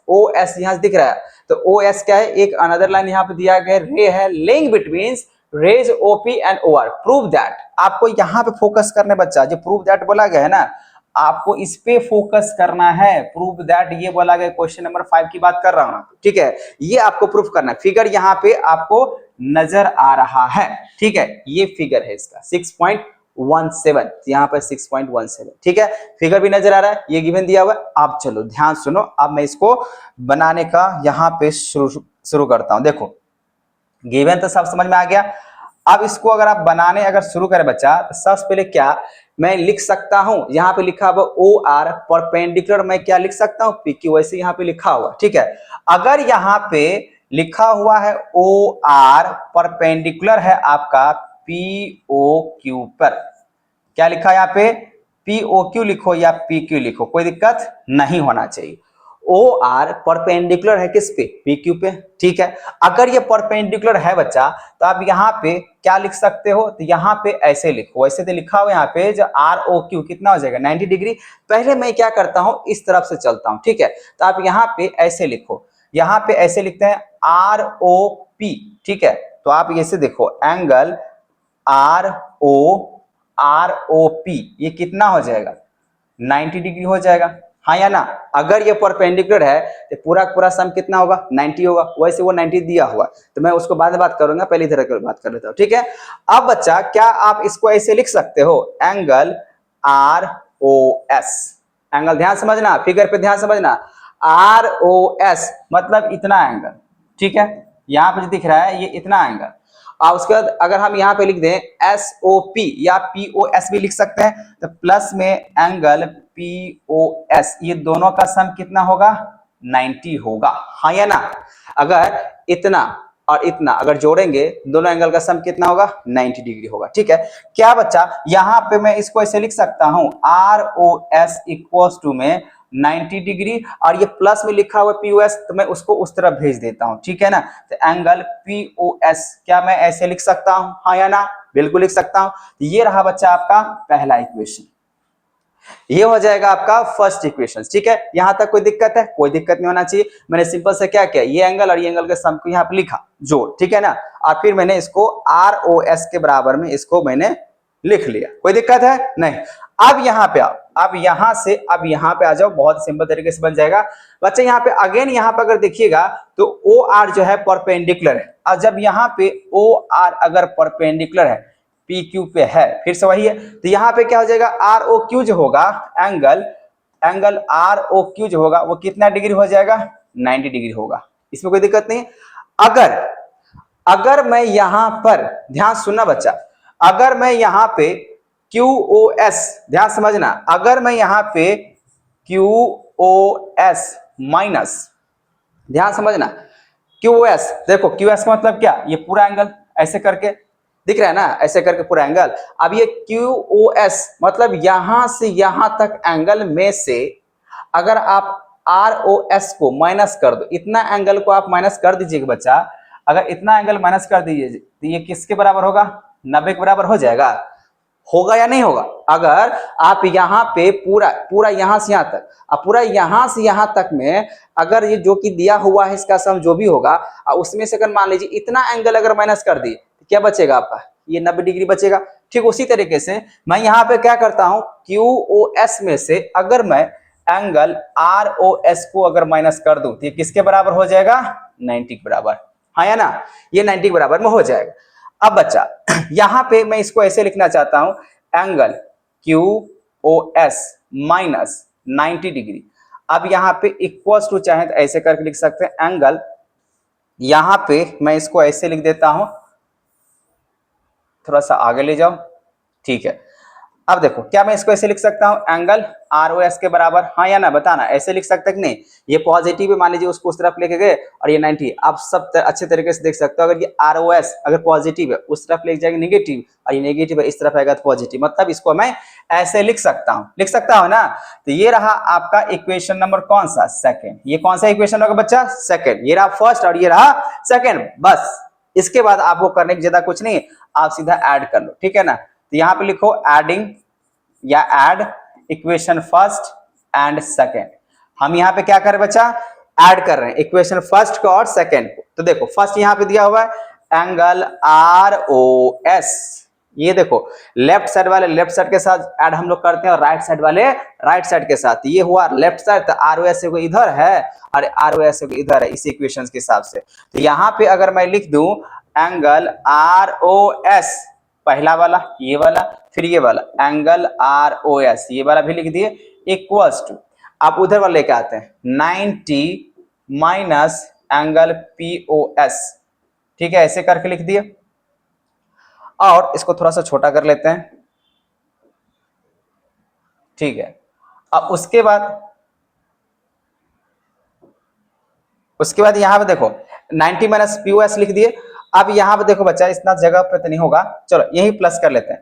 OS यहाँ से दिख रहा है, तो OS क्या है, एक अनदर लाइन यहाँ पे दिया गया, रे है link between rays OP and OR, prove that. आपको यहाँ पे फोकस करने बच्चा, जो प्रूव दैट बोला गया है ना, आपको इस पे फोकस करना है। प्रूव दैट ये बोला गया, क्वेश्चन नंबर 5 की बात कर रहा हूं, ठीक है, ये आपको प्रूफ करना है। फिगर यहाँ पे आपको नजर आ रहा है, ठीक है, ये फिगर है इसका 6.17, यहाँ पर 6.17, ठीक है, फिगर भी नजर आ रहा है, ये गिवन दिया हुआ है। आप चलो ध्यान सुनो, अब मैं इसको बनाने का यहाँ पे शुरू करता हूं। देखो गिवन तो सब समझ में आ गया। अब इसको अगर आप बनाने अगर शुरू करें बच्चा, तो सबसे पहले क्या मैं लिख सकता हूं, यहाँ पे लिखा हुआ OR परपेंडिकुलर, मैं क्या लिख सकता हूं, PQ, वैसे यहाँ पे लिखा हुआ, ठीक है। अगर यहाँ पे लिखा हुआ है OR परपेंडिकुलर है आपका POQ पर, क्या लिखा है यहाँ पे, POQ लिखो या PQ लिखो, कोई दिक्कत नहीं होना चाहिए। OR परपेंडिकुलर है किस पे, PQ पे, ठीक है। अगर ये परपेंडिकुलर है बच्चा, तो आप यहाँ पे क्या लिख सकते हो, तो यहाँ पे ऐसे लिखो, वैसे तो लिखा हुआ यहाँ पे जो ROQ कितना हो जाएगा 90 डिग्री। पहले मैं क्या करता हूँ, इस तरफ से चलता हूँ, ठीक है, तो आप यहाँ पे ऐसे लिखो, यहाँ पे ऐसे लिखते हैं ROP, ठीक है। तो आप ऐसे देखो एंगल ROP ये कितना हो जाएगा, 90 डिग्री हो जाएगा, हाँ या ना। अगर ये परपेंडिकुलर है तो पूरा पूरा सम कितना होगा, 90 होगा। वैसे वो 90 दिया हुआ, तो मैं उसको बाद में बात करूंगा, पहले इधर की बात कर लेता हूं, ठीक है। अब बच्चा क्या आप इसको ऐसे लिख सकते हो, एंगल ROS, एंगल ध्यान समझना, फिगर पे ध्यान समझना, ROS मतलब इतना एंगल, ठीक है, यहाँ पे जो दिख रहा है ये इतना एंगल। और उसके बाद अगर हम यहाँ पे लिख दें SOP या POS भी लिख सकते हैं, तो प्लस में एंगल POS, ये दोनों का सम कितना होगा, 90 होगा, हाँ या ना। अगर इतना और इतना अगर जोड़ेंगे दोनों एंगल का सम कितना होगा, 90 डिग्री होगा, ठीक है। क्या बच्चा यहाँ पे मैं इसको ऐसे लिख सकता हूं, ROS इक्वल्स टू में 90 डिग्री, और ये प्लस में लिखा हुआ POS, तो मैं उसको उस तरफ भेज देता हूं, ठीक है ना। तो एंगल POS क्या मैं ऐसे लिख सकता हूं, हाँ या ना, बिल्कुल लिख सकता हूं। ये रहा बच्चा आपका पहला इक्वेशन, ये हो जाएगा आपका फर्स्ट इक्वेशन, ठीक है। यहां तक कोई दिक्कत है, कोई दिक्कत नहीं होना चाहिए। मैंने सिंपल से क्या किया, ये एंगल और ये एंगल के सम को यहां पे लिखा जोड़, ठीक है ना, और फिर मैंने इसको ROS के बराबर में इसको मैंने लिख लिया, कोई दिक्कत है नहीं। अब यहाँ पे आओ, अब यहाँ से अब यहाँ पे आ जाओ, बहुत सिंपल तरीके से बन जाएगा बच्चे। यहाँ पे अगेन यहाँ पे अगर देखिएगा तो ओ आर जो है परपेंडिकुलर है, और जब यहाँ पे ओ आर अगर परपेंडिकुलर है पी क्यू पे है, फिर से वही है, तो यहाँ पे क्या हो जाएगा, आर ओ क्यू जो होगा एंगल आर ओ क्यू जो होगा वो कितना डिग्री हो जाएगा, 90 डिग्री होगा। इसमें कोई दिक्कत नहीं। अगर मैं यहां पर, ध्यान सुनना बच्चा, अगर मैं यहां पे क्यू ओ एस, ध्यान समझना, अगर मैं यहां पे क्यू ओ एस माइनस, ध्यान समझना, क्यू ओ एस, देखो क्यू एस का मतलब क्या, ये पूरा एंगल ऐसे करके दिख रहा है ना, ऐसे करके पूरा एंगल। अब ये क्यू ओ एस मतलब यहां से यहां तक एंगल में से अगर आप आर ओ एस को माइनस कर दो, इतना एंगल को आप माइनस कर दीजिएगा बच्चा, अगर इतना एंगल माइनस कर दीजिए तो ये किसके बराबर होगा, 90 के बराबर हो जाएगा, होगा या नहीं होगा। अगर आप यहाँ पे पूरा यहां से यहां तक, अब पूरा यहां से यहां तक में अगर ये जो कि दिया हुआ है इसका सम जो भी होगा, उसमें से अगर मान लीजिए इतना एंगल अगर माइनस कर दिए तो क्या बचेगा आपका, ये 90 डिग्री बचेगा। ठीक उसी तरीके से मैं यहाँ पे क्या करता हूं, क्यू ओ एस में से अगर मैं एंगल आर ओ एस को अगर माइनस कर दूं तो ये किसके बराबर हो जाएगा, 90 के बराबर, हाँ या ना, ये 90 के बराबर में हो जाएगा। अब बच्चा यहां पे मैं इसको ऐसे लिखना चाहता हूं, angle Q O S minus 90 degree. अब यहां पे इक्वल्स टू चाहे तो ऐसे करके लिख सकते हैं, एंगल यहां पे मैं इसको ऐसे लिख देता हूं, थोड़ा सा आगे ले जाओ, ठीक है। अब देखो क्या मैं इसको ऐसे लिख सकता हूं, एंगल आर ओ एस के बराबर, हाँ या ना बताना, ऐसे लिख सकते कि नहीं, ये पॉजिटिव है मान लीजिए, उसको उस तरफ लेके गए और ये 90, आप सब अच्छे तरीके से देख सकते हो, अगर ये आर ओ एस अगर पॉजिटिव है उस तरफ लेके जाएंगे नेगेटिव, और ये नेगेटिव है इस तरफ आएगा तो पॉजिटिव, मतलब इसको मैं ऐसे लिख सकता हूं ना। तो ये रहा आपका इक्वेशन नंबर कौन सा, सेकेंड। ये कौन सा इक्वेशन होगा बच्चा, सेकेंड। ये रहा फर्स्ट और ये रहा सेकेंड, बस इसके बाद आपको करने की ज्यादा कुछ नहीं, आप सीधा ऐड कर लो, ठीक है ना। तो यहां पे लिखो एडिंग या add equation first and second. हम यहां पे क्या कर रहे हैं बच्चा, ऐड कर रहे हैं इक्वेशन फर्स्ट को और सेकेंड को। तो देखो फर्स्ट यहां पे दिया हुआ है एंगल आर ओ एस, ये देखो लेफ्ट साइड वाले लेफ्ट साइड के साथ ऐड हम लोग करते हैं और राइट साइड वाले राइट साइड के साथ। ये हुआ लेफ्ट साइड, तो आर ओ एस इधर है और आर ओ एस इधर है इस इक्वेशन के हिसाब से। तो यहां पे अगर मैं लिख दूं एंगल आर ओ एस, पहला वाला ये वाला, फिर ये वाला एंगल आर ओ एस, ये वाला भी लिख दिए, इक्वल्स टू, आप उधर वाला लेके आते हैं 90 minus angle P O S, ठीक है, ऐसे करके लिख दिए। और इसको थोड़ा सा छोटा कर लेते हैं, ठीक है। अब उसके बाद यहां पे देखो 90 माइनस पी ओ एस लिख दिए। अब यहां पे देखो बच्चा इतना जगह पे तो नहीं होगा, चलो यही प्लस कर लेते हैं,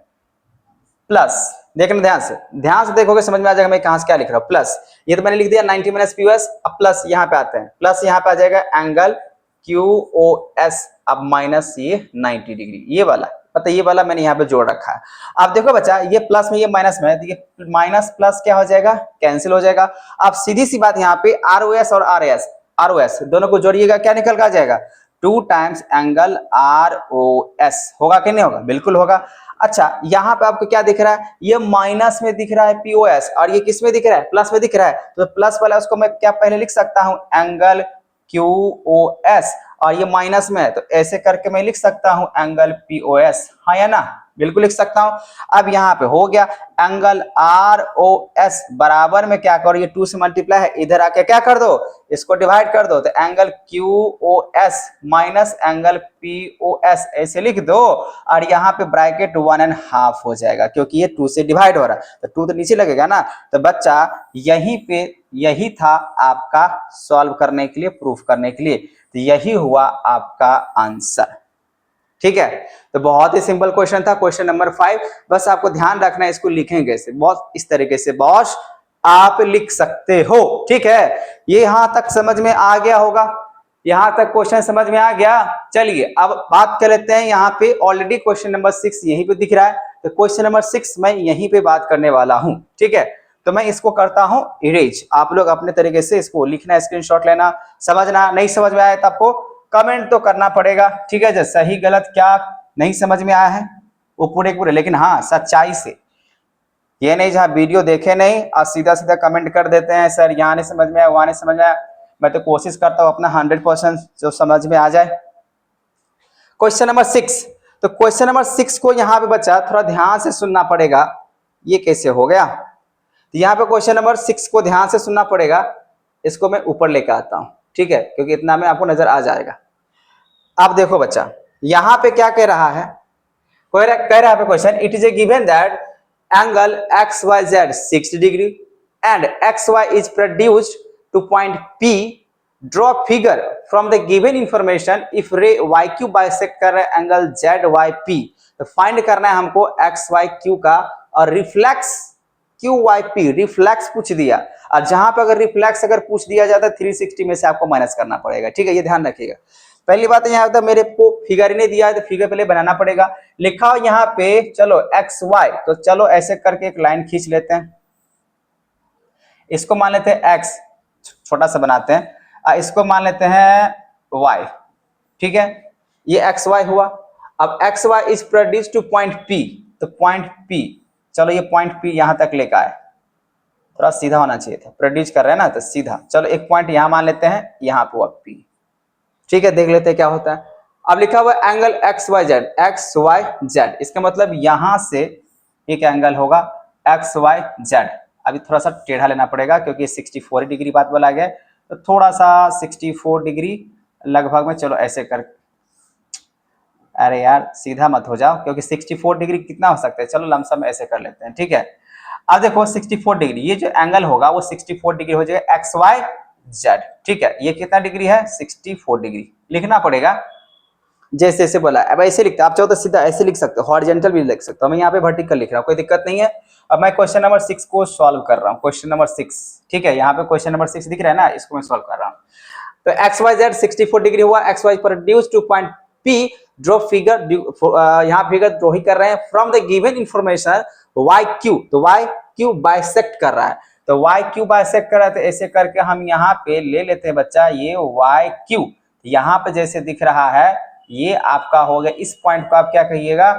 प्लस, देखना ध्यान से देखोगे समझ में आ जाएगा मैं कहां से क्या लिख रहा हूं, प्लस, ये तो मैंने लिख दिया 90 माइनस पी ओ एस। अब प्लस यहां पे आते हैं, प्लस यहां पे आ जाएगा एंगल क्यू ओ एस, अब माइनस ये 90 डिग्री, ये वाला पता, ये वाला मैंने यहाँ पे जोड़ रखा है। अब देखो बच्चा ये प्लस में ये माइनस में है, तो ये माइनस प्लस क्या हो जाएगा, कैंसिल हो जाएगा। अब सीधी सी बात यहाँ पे आर ओ एस और आर ओ एस दोनों को जोड़िएगा, क्या निकल कर आ जाएगा, 2 times angle R O S, होगा कि नहीं होगा, बिल्कुल होगा। अच्छा यहाँ पे आपको क्या दिख रहा है, ये माइनस में दिख रहा है पीओएस, और ये किस में दिख रहा है, प्लस में दिख रहा है। तो प्लस वाला उसको मैं क्या पहले लिख सकता हूं, एंगल क्यू ओ एस, और ये माइनस में है तो ऐसे करके मैं लिख सकता हूं एंगल पीओएस, हाँ या ना, बिल्कुल लिख सकता हूं। अब यहाँ पे हो गया एंगल आर ओ एस बराबर में क्या करो, ये 2 से मल्टीप्लाई है, इधर आके क्या कर दो, इसको डिवाइड कर दो, तो angle Q O S minus angle P O S ऐसे लिख दो, और यहाँ पे ब्रैकेट 1.5 हो जाएगा, क्योंकि ये 2 से डिवाइड हो रहा है तो 2 तो नीचे लगेगा ना। तो बच्चा यहीं पे यही था आपका सॉल्व करने के लिए, प्रूफ करने के लिए, तो यही हुआ आपका आंसर, ठीक है। तो बहुत ही सिंपल क्वेश्चन था, क्वेश्चन नंबर 5। बस आपको ध्यान रखना है, इसको लिखेंगे ऐसे बहुत इस तरीके से बॉस आप लिख सकते हो, ठीक है। ये यहां तक समझ में आ गया होगा, यहां तक क्वेश्चन समझ में आ गया। चलिए अब बात कर लेते हैं, यहाँ पे ऑलरेडी क्वेश्चन नंबर 6 यहीं पे दिख रहा है, तो क्वेश्चन नंबर 6 मैं यहीं पे बात करने वाला हूं, ठीक है। तो मैं इसको करता हूं इरेज, आप लोग अपने तरीके से इसको लिखना, स्क्रीनशॉट लेना, समझना, नहीं समझ में आया तो आपको कमेंट तो करना पड़ेगा, ठीक है। जो सही गलत क्या नहीं समझ में आया है वो पूरे पूरे, लेकिन हाँ सच्चाई से ये नहीं जहाँ वीडियो देखे नहीं और सीधा सीधा कमेंट कर देते हैं सर यहाँ नहीं समझ में आया, वहां नहीं समझ में आया। मैं तो कोशिश करता हूँ अपना 100% जो समझ में आ जाए। क्वेश्चन नंबर 6, तो क्वेश्चन नंबर 6 को यहाँ पे बच्चा थोड़ा ध्यान से सुनना पड़ेगा। ये कैसे हो गया, तो यहाँ पे क्वेश्चन नंबर 6 को ध्यान से सुनना पड़ेगा। इसको मैं ऊपर लेकर आता हूँ, ठीक है, क्योंकि इतना में आपको नजर आ जाएगा। अब देखो बच्चा यहाँ पे क्या कह रहा है, कह रहा है question, it is a given that angle X Y Z 60 degree and X Y is produced to point P, draw figure from the given information if ray Y Q bisect कर रहे हैं एंगल जेड वाई पी। तो find करना है हमको X Y Q का और reflex Q Y P, reflex पूछ दिया। और जहां पे अगर रिफ्लेक्स अगर पूछ दिया जाता है 360 में से आपको माइनस करना पड़ेगा, ठीक है, ये ध्यान रखिएगा। पहली बात यहाँ होता है मेरे को फिगर ही नहीं दिया है तो फिगर पहले बनाना पड़ेगा। लिखा हो यहाँ पे चलो एक्स वाई, तो चलो ऐसे करके एक लाइन खींच लेते हैं। इसको मान लेते हैं एक्स, छोटा सा बनाते हैं, इसको मान लेते हैं वाई, ठीक है, ये एक्स वाई हुआ। अब X Y is produced to point P, तो पॉइंट पी, चलो ये पॉइंट पी यहां तक लेकर आए, थोड़ा सीधा होना चाहिए था, प्रोड्यूस कर रहे हैं ना तो सीधा। चलो एक पॉइंट यहां मान लेते हैं, यहां पे हुआ पी, ठीक है, देख लेते हैं क्या होता है। अब लिखा हुआ angle X Y Z, X Y Z, इसका मतलब यहां से एक एंगल होगा एक्स वाई जेड। अभी थोड़ा सा टेढ़ा लेना पड़ेगा क्योंकि 64 डिग्री बात बोला गया, तो थोड़ा सा 64 डिग्री लगभग में, चलो ऐसे कर, अरे यार सीधा मत हो जाओ क्योंकि 64 डिग्री कितना हो सकता है, चलो लमसम ऐसे कर लेते हैं, ठीक है। अब देखो 64 डिग्री, ये जो एंगल होगा वो 64 डिग्री हो जाएगा एक्स वाई जेड, ठीक है। ये कितना डिग्री है, 64 डिग्री लिखना पड़ेगा जैसे ऐसे बोला। अब ऐसे लिखते आप चाहो तो सीधा ऐसे लिख सकते हो, हॉरिजॉन्टल भी लिख सकते हो, मैं यहाँ पे वर्टिकल लिख रहा हूँ, कोई दिक्कत नहीं है। अब मैं क्वेश्चन नंबर 6 को सॉल्व कर रहा हूँ, क्वेश्चन नंबर 6, ठीक है, यहाँ पे क्वेश्चन नंबर 6 दिख रहा है ना, इसको मैं सॉल्व कर रहा हूँ। तो एक्स वाई जेड 64 डिग्री हुआ, X Y produce to point P, draw figure, यहाँ फिगर ड्रॉ ही कर रहे हैं from the given information Y Q, तो वाई क्यू बाइसेक्ट कर रहा है, तो वाई क्यू बाइसेक्ट कर रहा है, तो ऐसे करके हम यहाँ पे ले लेते हैं बच्चा ये वाई क्यू, यहाँ पे जैसे दिख रहा है ये आपका हो गया, इस पॉइंट को आप क्या कहिएगा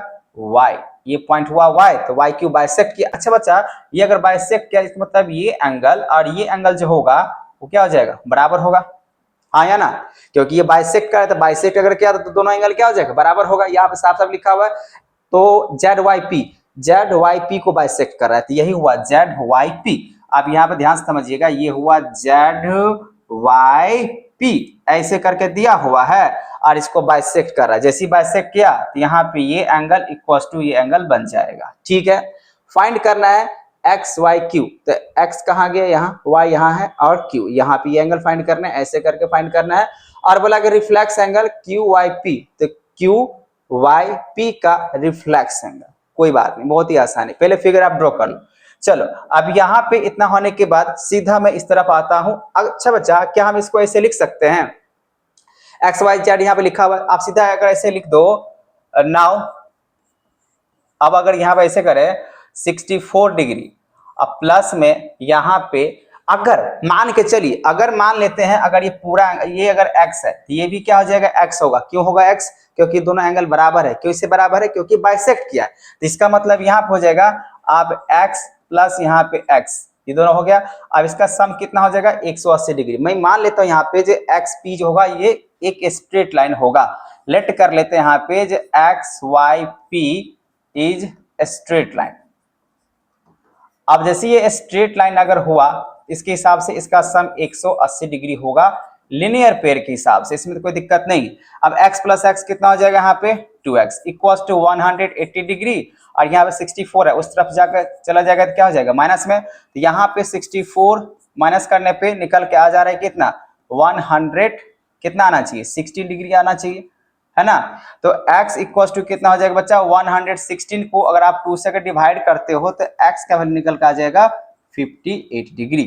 y, ये पॉइंट हुआ y, तो y क्यू बाइसेक्ट किया। अच्छा बच्चा ये अगर बाइसेक्ट किया इसका मतलब ये एंगल और ये एंगल जो होगा वो क्या हो जाएगा, बराबर होगा, हाँ या ना, क्योंकि ये बाइसेक्ट कर, तो बाइसेक्ट अगर किया तो दोनों एंगल क्या हो जाएगा, बराबर होगा। यहाँ पे साफ साफ लिखा हुआ है, तो जेड वाई पी को बाइसेक्ट कर रहा है, तो यही हुआ जेड वाई पी। आप यहाँ पे ध्यान से समझिएगा, ये हुआ जेड वाई पी, ऐसे करके दिया हुआ है और इसको बाइसेक्ट कर रहा है। जैसे बाइसेक्ट किया तो यहाँ पे ये एंगल इक्वल टू ये एंगल बन जाएगा, ठीक है। फाइंड करना है एक्स वाई क्यू, तो एक्स कहाँ गया, यहाँ वाई यहाँ है और क्यू यहाँ पे ये एंगल फाइंड करना है, ऐसे करके फाइंड करना है। और बोला कि reflex angle Q Y P, तो क्यू वाई पी का रिफ्लेक्स एंगल, कोई बात नहीं, बहुत ही आसान है, पहले फिगर आप ड्रॉ कर लो। चलो अब यहाँ पे इतना होने के बाद सीधा मैं इस तरफ आता हूं। अच्छा बच्चा क्या हम इसको ऐसे लिख सकते हैं, एक्स वाई जेड यहाँ पे लिखा हुआ है, आप सीधा अगर ऐसे लिख दो नाउ। अब अगर यहाँ पे ऐसे करें 64 डिग्री, अब प्लस में यहाँ पे अगर मान के चलिए, अगर मान लेते हैं अगर ये पूरा ये अगर x है तो ये भी क्या हो जाएगा x होगा। क्यों होगा x, क्योंकि दोनों एंगल बराबर है। क्यों इससे बराबर है, क्योंकि बाइसेक्ट किया है, तो इसका मतलब यहाँ पे हो जाएगा अब x प्लस यहाँ पे x, ये दोनों हो गया। अब इसका सम कितना हो जाएगा 180 डिग्री। मैं मान लेता हूँ यहाँ पे जो एक्स पी जो होगा ये एक स्ट्रेट लाइन होगा। लेट कर लेते हैं यहाँ पे जो X Y P is straight line. अब जैसे ये स्ट्रेट लाइन अगर हुआ इसके हिसाब से इसका सम 180 डिग्री होगा लिनियर पेयर के हिसाब से, इसमें तो कोई दिक्कत नहीं। अब x प्लस एक्स कितना हो जाएगा यहाँ पे 2x इक्वल टू 180 डिग्री, और यहाँ पे 64 है, उस तरफ जाकर चला जाएगा तो क्या हो जाएगा माइनस में, तो यहाँ पे 64 माइनस करने पे निकल के आ जा रहा है कितना 100, कितना आना चाहिए 60 डिग्री आना चाहिए, है ना। तो x इक्वल टू कितना हो जाएगा बच्चा 116 को अगर आप 2 से डिवाइड करते हो तो x का वैल्यू निकल के आ जाएगा 58 डिग्री।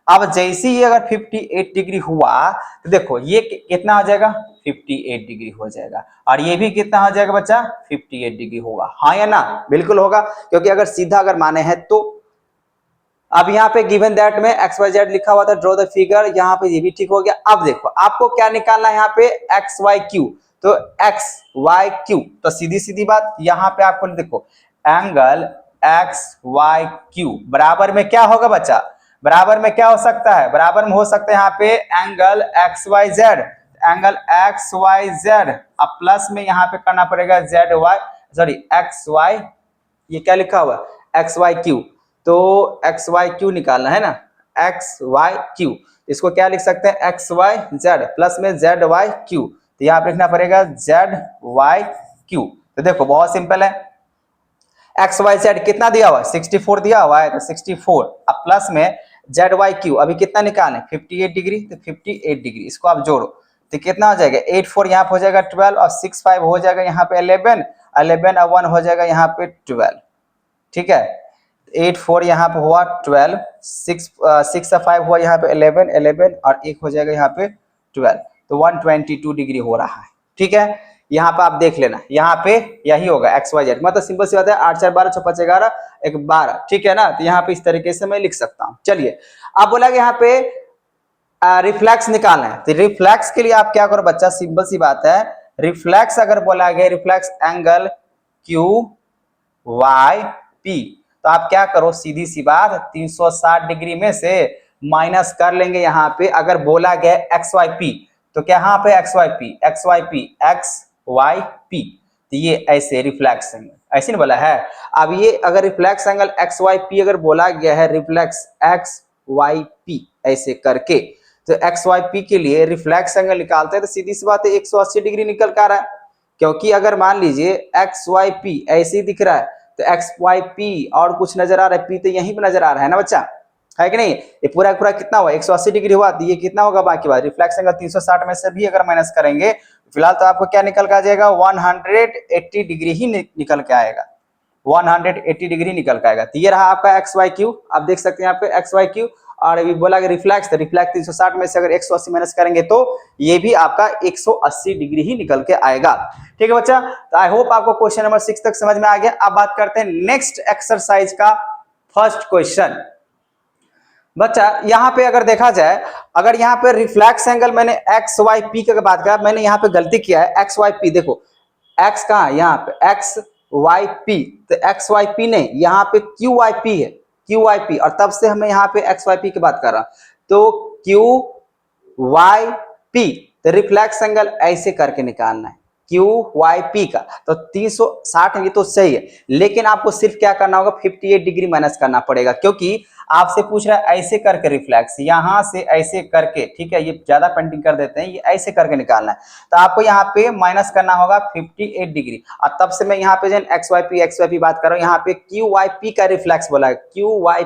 अब जैसे ही अगर 58 डिग्री हुआ तो देखो ये कितना हो जाएगा 58 डिग्री हो जाएगा, और ये भी कितना हो जाएगा बच्चा 58 डिग्री होगा, हाँ या ना, बिल्कुल होगा, क्योंकि अगर सीधा अगर माने हैं तो। अब यहाँ पे गिवन दैट में एक्स वाई जेड लिखा हुआ था, ड्रॉ द फिगर, यहाँ पे ये भी ठीक हो गया। अब देखो आपको क्या निकालना है यहाँ पे एक्स वाई क्यू, तो एक्स वाई क्यू, तो सीधी सीधी बात यहाँ पे आपको देखो एंगल एक्स वाई क्यू बराबर में क्या होगा बच्चा, बराबर में क्या हो सकता है, बराबर में हो सकता है यहाँ पे angle X Y Z, angle X Y Z, अब प्लस में यहाँ पे करना पड़ेगा Z Y, sorry X Y, ये क्या लिखा हुआ है एक्स वाई क्यू, तो एक्स वाई क्यू निकालना है ना, एक्स वाई क्यू, इसको क्या लिख सकते हैं एक्स वाई जेड प्लस में जेड वाई क्यू, तो यहाँ पे लिखना पड़ेगा जेड वाई क्यू। तो देखो बहुत सिंपल है, एक्स वाई जेड कितना दिया हुआ है 64 दिया हुआ है, तो 64 अब प्लस में जेड वाई क्यू अभी कितना निकालें 58 डिग्री, तो 58 डिग्री इसको आप जोड़ो तो कितना हो जाएगा 8 4 यहाँ पे हो जाएगा 12 और 6 5 हो जाएगा यहाँ पे 11 11 और 1 हो जाएगा यहाँ पे 12, ठीक है 8 4 यहाँ पे हुआ 12, 6 5 हुआ यहाँ पे 11 11 और 1 हो जाएगा यहाँ पे 12, तो 122 डिग्री हो रहा है, ठीक है। यहाँ पे आप देख लेना, यहाँ पे यही होगा एक्स वाई जेड, मतलब सिंपल सी बात है 8 4 12 6 5 11 1 12, ठीक है ना, तो यहाँ पे इस तरीके से मैं लिख सकता हूँ। चलिए अब बोला कि यहाँ पे रिफ्लेक्स निकालना है, तो रिफ्लेक्स के लिए आप क्या करो बच्चा, सिंपल सी बात है, रिफ्लेक्स अगर बोला गया reflex angle Q Y P, तो आप क्या करो सीधी सी बात 360 डिग्री में से माइनस कर लेंगे यहाँ पे, अगर बोला गया एक्स वाई पी तो क्या यहाँ पे X Y P X Y P X Y P, तो ये ऐसे रिफ्लेक्स एंगल ऐसे नहीं बोला है। अब ये अगर reflex angle X Y P अगर बोला गया है रिफ्लेक्स एक्स वाई पी ऐसे करके, तो एक्स वाई पी के लिए रिफ्लेक्स एंगल निकालते हैं तो सीधी सी बात है 180 डिग्री निकल कर आ रहा है, क्योंकि अगर मान लीजिए एक्स वाई पी ऐसे ही दिख रहा है तो एक्स वाई पी और कुछ नजर आ रहा है, पी तो यहीं पे नजर आ रहा है ना बच्चा, है कि नहीं, ये पूरा पूरा कितना हुआ 180 डिग्री हुआ, तो ये कितना होगा बाकी बात रिफ्लेक्स एंगल 360 में से भी अगर माइनस करेंगे फिलहाल तो आपको क्या निकल के आ जाएगा 180 डिग्री ही निकल के आएगा, 180 डिग्री निकल के आएगा। तो ये रहा आपका एक्स वाई क्यू, आप देख सकते हैं यहाँ पे एक्स वाई क्यू, और अभी बोला कि रिफ्लेक्स, तो रिफ्लेक्स 360 में से अगर 180 माइनस करेंगे तो ये भी आपका 180 डिग्री ही निकल के आएगा, ठीक है बच्चा। तो आई होप आपको क्वेश्चन नंबर 6 तक समझ में आ गया। अब बात करते हैं नेक्स्ट एक्सरसाइज का फर्स्ट क्वेश्चन। बच्चा यहाँ पे अगर देखा जाए, अगर यहाँ पे रिफ्लेक्स एंगल मैंने एक्स वाई पी की बात करा, मैंने यहाँ पे गलती किया है, एक्स वाई पी देखो एक्स कहाँ है यहाँ पे एक्स वाई पी, तो एक्स वाई पी नहीं यहाँ पे क्यू वाई पी है, क्यू वाई पी, और तब से हमें यहाँ पे एक्स वाई पी की बात कर रहा, तो क्यू वाई पी, तो रिफ्लेक्स एंगल ऐसे करके निकालना है क्यू वाई पी का, तो 360 ये तो सही है, लेकिन आपको सिर्फ क्या करना होगा 58 डिग्री माइनस करना पड़ेगा, क्योंकि आपसे पूछ रहा है ऐसे करके रिफ्लेक्स यहां से ऐसे करके, ठीक है ये ज्यादा पेंटिंग कर देते हैं, ये ऐसे करके निकालना है, तो आपको यहाँ पे माइनस करना होगा 58 डिग्री, और तब से मैं यहाँ पे जन एक्स वाई पी बात कर रहा हूँ, यहाँ पे क्यू वाई पी का रिफ्लेक्स बोला है क्यू वाई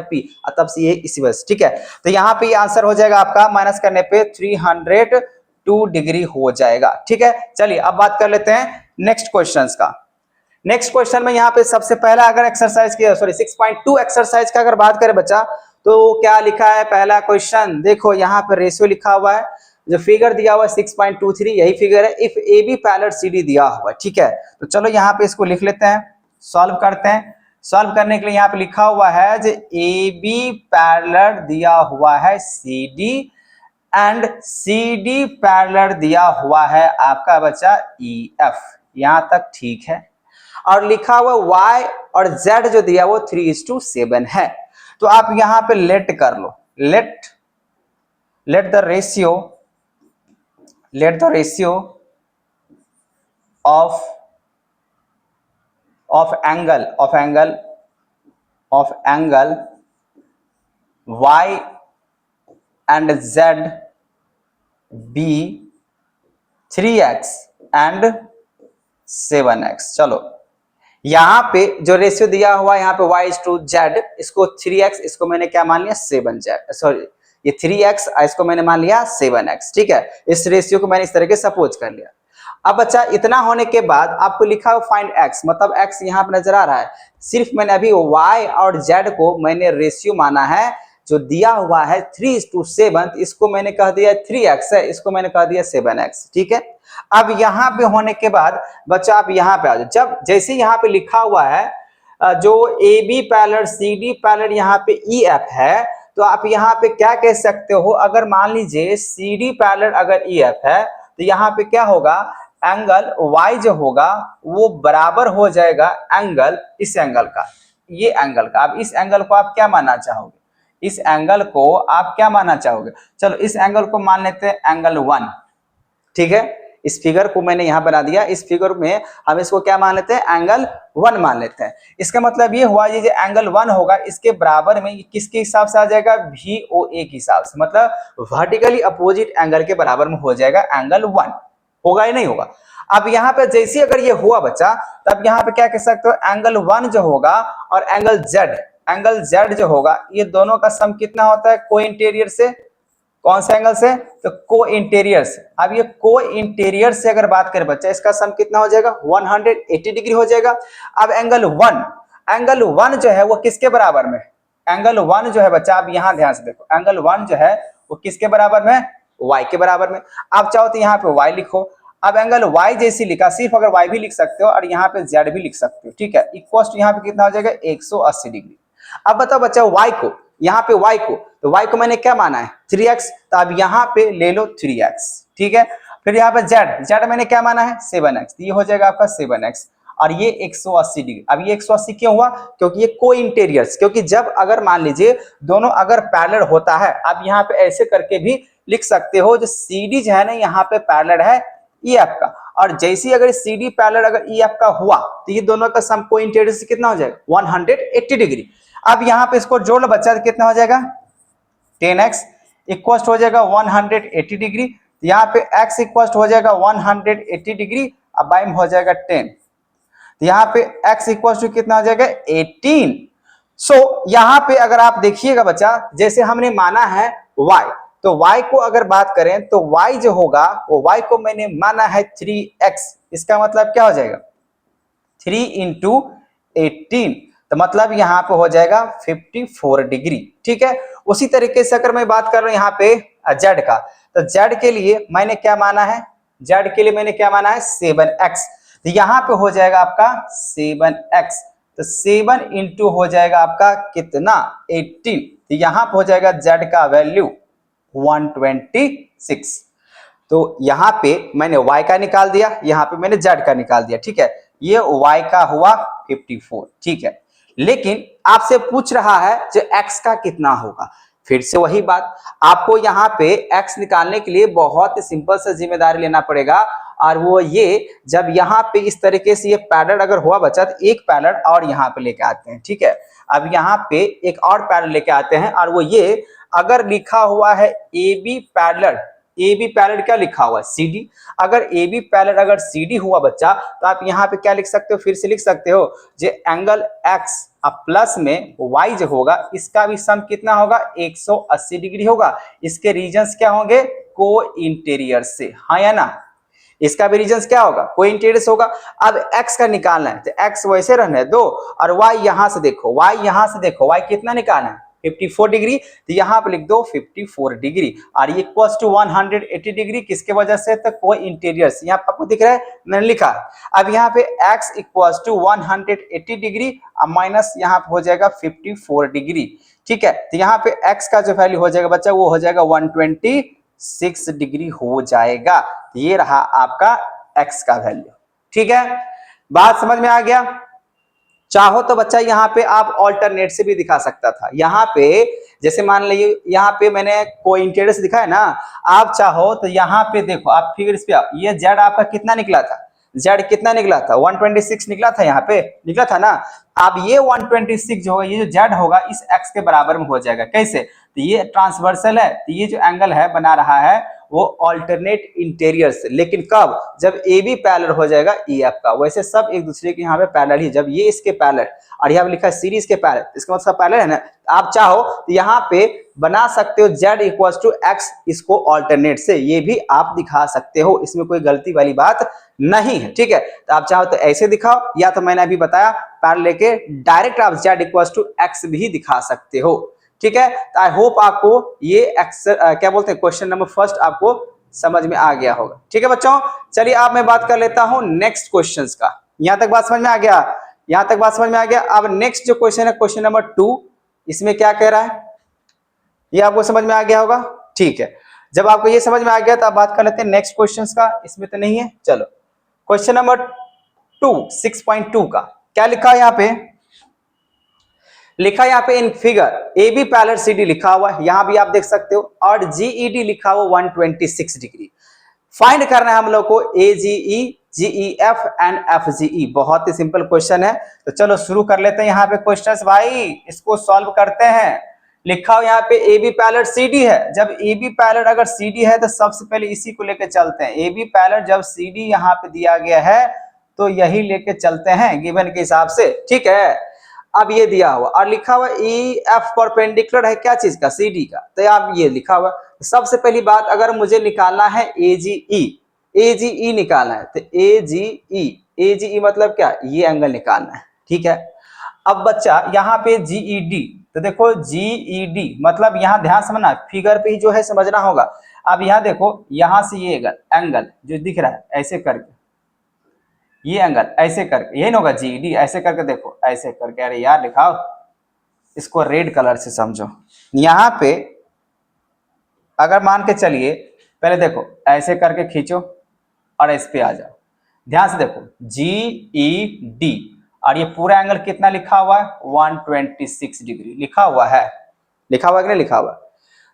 पी, और तब से ये इसी वजह से, ठीक है। तो यहाँ पे आंसर हो जाएगा आपका माइनस करने पे 302 डिग्री हो जाएगा, ठीक है। चलिए अब बात कर लेते हैं नेक्स्ट क्वेश्चंस का। नेक्स्ट क्वेश्चन में यहाँ पे सबसे पहला अगर एक्सरसाइज की, सॉरी 6.2 एक्सरसाइज का अगर बात करें बच्चा, तो क्या लिखा है पहला क्वेश्चन, देखो यहाँ पे रेशियो लिखा हुआ है, जो फिगर दिया हुआ है 6.23 यही फिगर है, if A B parallel C D दिया हुआ है, ठीक है। तो चलो यहाँ पे इसको लिख लेते हैं, सॉल्व करते हैं। सॉल्व करने के लिए यहाँ पे लिखा हुआ है जो ए बी पैरेलल दिया हुआ है C D and C D parallel दिया हुआ है आपका बच्चा ई एफ, यहां तक ठीक है, और लिखा हुआ y और z जो दिया वो 3:7 है। तो आप यहां पे लेट कर लो, let the ratio of angle y and z be 3x and 7x। चलो यहाँ पे जो रेशियो दिया हुआ है यहाँ पे y/z, इसको 3x, इसको मैंने क्या मान लिया 7z, सॉरी ये 3x इसको मैंने मान लिया 7x, ठीक है। इस रेशियो को मैंने इस तरह के सपोज कर लिया। अब बच्चा इतना होने के बाद आपको लिखा हो फाइंड x, मतलब x यहाँ पे नजर आ रहा है, सिर्फ मैंने अभी y और z को मैंने रेशियो माना है, जो दिया हुआ है 3:7, इसको मैंने कह दिया 3x है, इसको मैंने कह दिया 7x, ठीक है। अब यहाँ पे होने के बाद बच्चा आप यहाँ पे आ जाओ, जब जैसे यहाँ पे लिखा हुआ है जो A B parallel C D parallel यहाँ पे ई एफ है, तो आप यहाँ पे क्या कह सकते हो, अगर मान लीजिए सी डी पैरेलल अगर ई एफ है तो यहाँ पे क्या होगा एंगल y जो होगा वो बराबर हो जाएगा एंगल इस एंगल का, ये एंगल का। अब इस एंगल को आप क्या मानना चाहोगे, इस एंगल को आप क्या मानना चाहोगे? चलो इस एंगल को मान लेते हैं एंगल 1, ठीक है। इस फिगर को मैंने यहां बना दिया, इस फिगर में हम इसको क्या मान लेते हैं, एंगल 1 मान लेते हैं। इसका मतलब ये हुआ ये जो एंगल 1 होगा इसके बराबर में किसके हिसाब से आ जाएगा, VOA के हिसाब से, मतलब वर्टिकली अपोजिट एंगल के बराबर में हो जाएगा एंगल 1। होगा या नहीं होगा? अब यहाँ पे जैसे अगर ये हुआ बच्चा, तब यहाँ पे क्या कह सकते हो, एंगल 1 जो होगा और एंगल Z जो होगा, ये दोनों का सम कितना होता है को इंटीरियर से, कौन से एंगल से, तो को इंटीरियर से। अब ये को इंटीरियर से अगर बात करें बच्चा, इसका सम कितना हो जाएगा, 180 डिग्री हो जाएगा। अब एंगल 1 जो है वो किसके बराबर में, एंगल 1 जो है बच्चा, आप यहां ध्यान से देखो, एंगल 1 जो है वो किसके बराबर में, y के बराबर में। आप चाहो तो यहाँ पे y लिखो। अब एंगल y जैसी लिखा, सिर्फ अगर y भी लिख सकते हो और यहाँ पे z भी लिख सकते हो, ठीक है। इक्वल टू यहाँ पे कितना हो जाएगा, 180 डिग्री। अब बताओ बच्चा y को, यहाँ पे y को, तो y को मैंने क्या माना है, 3x, तो अब यहाँ पे ले लो 3x, ठीक है। फिर यहाँ पे z मैंने क्या माना है, 7x, तो ये हो जाएगा आपका 7x, और ये 180 डिग्री। अब ये 180 क्यों हुआ, क्योंकि ये को इंटीरियर्स, क्योंकि जब अगर मान लीजिए दोनों अगर पैरेलल होता है, आप यहाँ पे ऐसे करके भी लिख सकते हो, जो CD जो है ना यहाँ पे पैरेलल है EF का, और जैसी अगर CD पैरेलल अगर EF का हुआ, तो ये दोनों का सम को इंटीरियर से कितना हो जाएगा, 180 डिग्री। अब यहाँ पे इसको जोड़ लो बच्चा, कितना हो जाएगा, 10x इक्वल हो जाएगा 180 डिग्री। यहाँ पे x इक्वल हो जाएगा 180 डिग्री, अब बाई में हो जाएगा 10, यहाँ पे x इक्वल टू कितना हो जाएगा, 18। सो यहाँ पे अगर आप देखिएगा बच्चा, जैसे हमने माना है y, तो y को अगर बात करें तो y जो होगा वो y को मैंने माना है 3x, इसका मतलब क्या हो जाएगा, 3 इंटू 18, तो मतलब यहाँ पे हो जाएगा 54 डिग्री, ठीक है। उसी तरीके से अगर मैं बात कर रहा हूँ यहाँ पे z का, तो z के लिए मैंने क्या माना है, z के लिए मैंने क्या माना है, 7x, तो यहाँ पे हो जाएगा आपका 7x, तो 7 इंटू हो जाएगा आपका कितना, 18, तो यहाँ पे हो जाएगा z का वैल्यू 126। तो यहाँ पे मैंने y का निकाल दिया, यहाँ पे मैंने z का निकाल दिया, ठीक है। ये y का हुआ 54, ठीक है। लेकिन आपसे पूछ रहा है जो x का कितना होगा, फिर से वही बात, आपको यहाँ पे x निकालने के लिए बहुत ही सिंपल सा जिम्मेदारी लेना पड़ेगा, और वो ये, जब यहाँ पे इस तरीके से ये पैरेलल अगर हुआ बच्चा, तो एक पैरेलल और यहाँ पे लेके आते हैं, ठीक है। अब यहाँ पे एक और पैरेलल लेके आते हैं, और वो ये, अगर लिखा हुआ है AB पैरेलल क्या लिखा हुआ है, CD, अगर AB पैरेलल अगर CD हुआ बच्चा, तो आप यहाँ पे क्या लिख सकते हो, फिर से लिख सकते हो, जो एंगल x अब प्लस में y जो होगा, इसका भी सम कितना होगा, 180 डिग्री होगा। इसके रीजन्स क्या होंगे, को इंटीरियर से, हाँ या ना, इसका भी रीजन्स क्या होगा, को इंटीरियर से होगा। अब x का निकालना है, तो x वैसे रहने दो, और y यहां से देखो, y कितना निकालना है, 54 डिग्री, तो यहाँ पे लिख दो 54 डिग्री, और ये इक्वल्स टू 180 डिग्री, किसके वजह से, तो को इंटीरियर से, यहाँ आपको दिख रहा है मैंने लिखा। अब यहाँ पे x equals to 180 degree minus यहाँ पे हो जाएगा 54 डिग्री, ठीक है। तो यहाँ पे x का जो वैल्यू हो जाएगा बच्चा, वो हो जाएगा 126 डिग्री हो जाएगा। ये रहा आपका x का वैल्यू, ठीक है। बात समझ में आ गया? चाहो तो बच्चा यहाँ पे आप ऑल्टरनेट से भी दिखा सकता था। यहाँ पे जैसे मान लीजिए यहाँ पे मैंने को इंटीरियर से दिखा है ना, आप चाहो तो यहाँ पे देखो, आप फिगर्स पे ये z आपका कितना निकला था, z कितना निकला था, 126 निकला था, यहाँ पे निकला था ना। अब ये 126 जो होगा, ये जो z होगा इस x के बराबर में हो जाएगा, कैसे, तो ये ट्रांसवर्सल है, तो ये जो एंगल है बना रहा है वो अल्टरनेट इंटीरियर से, लेकिन कब, जब ए बी पैरेलल हो जाएगा EF का। वैसे सब एक दूसरे के यहाँ पे पैरेलल ही, जब ये इसके पैरेलल और यहाँ पे लिखा है सीरीज के पैरेलल, इसका मतलब पैरेलल है ना। आप चाहो तो यहाँ पे बना सकते हो z इक्वल्स टू x, इसको अल्टरनेट से, ये भी आप दिखा सकते हो, इसमें कोई गलती वाली बात नहीं है, ठीक है। तो आप चाहो तो ऐसे दिखाओ, या तो मैंने अभी बताया पैरेलल लेके डायरेक्ट आप z इक्वल्स टू x भी दिखा सकते हो, ठीक है। तो आई होप आपको ये क्या बोलते हैं, क्वेश्चन नंबर फर्स्ट आपको समझ में आ गया होगा, ठीक है बच्चों। चलिए अब मैं बात कर लेता हूं नेक्स्ट क्वेश्चंस का। यहां तक बात समझ में आ गया, यहां तक बात समझ में आ गया। अब नेक्स्ट जो क्वेश्चन है, क्वेश्चन नंबर 2, इसमें क्या कह रहा है, ये आपको समझ में आ गया होगा, ठीक है। जब आपको ये समझ में आ गया तो आप बात कर लेते हैं नेक्स्ट क्वेश्चंस का। इसमें तो नहीं है, चलो क्वेश्चन नंबर 2 6.2 का क्या लिखा है यहाँ पे, लिखा है यहाँ पे in figure A B parallel C D लिखा हुआ है, यहां भी आप देख सकते हो, और जीईडी लिखा हुआ 126 डिग्री। फाइंड करना है हम लोग को एजीई, जीईएफ एंड एफजीई। बहुत ही सिंपल क्वेश्चन है, तो चलो शुरू कर लेते हैं यहाँ पे क्वेश्चंस भाई, इसको सॉल्व करते हैं। लिखा हो यहाँ पे A B parallel C D है, जब ए बी पैरेलल अगर सी डी है तो सबसे पहले इसी को लेके चलते हैं। ए बी पैरेलल जब सी डी यहाँ पे दिया गया है तो यही लेके चलते हैं गिवन के हिसाब से, ठीक है। अब ये दिया हुआ और लिखा हुआ ई एफ परपेंडिकुलर है क्या चीज का, सी डी का, तो आप ये लिखा हुआ। सबसे पहली बात अगर मुझे निकालना है एजीई, एजीई निकालना है तो एजीई, एजीई मतलब क्या, ये एंगल निकालना है, ठीक है। अब बच्चा यहाँ पे जीईडी, तो देखो जीईडी मतलब यहाँ ध्यान समझना, फिगर पे ही जो है समझना होगा। अब यहाँ देखो, यहाँ से ये एंगल जो दिख रहा है ऐसे करके, ये एंगल ऐसे करके, यही ना होगा जीईडी, ऐसे करके देखो, ऐसे करके, अरे यार लिखाओ, इसको रेड कलर से समझो। यहाँ पे अगर मान के चलिए, पहले देखो ऐसे करके खींचो और इस पे आ जाओ, ध्यान से देखो जीईडी, और ये पूरा एंगल कितना लिखा हुआ है, 126 डिग्री लिखा हुआ है, लिखा हुआ है कि नहीं लिखा हुआ है।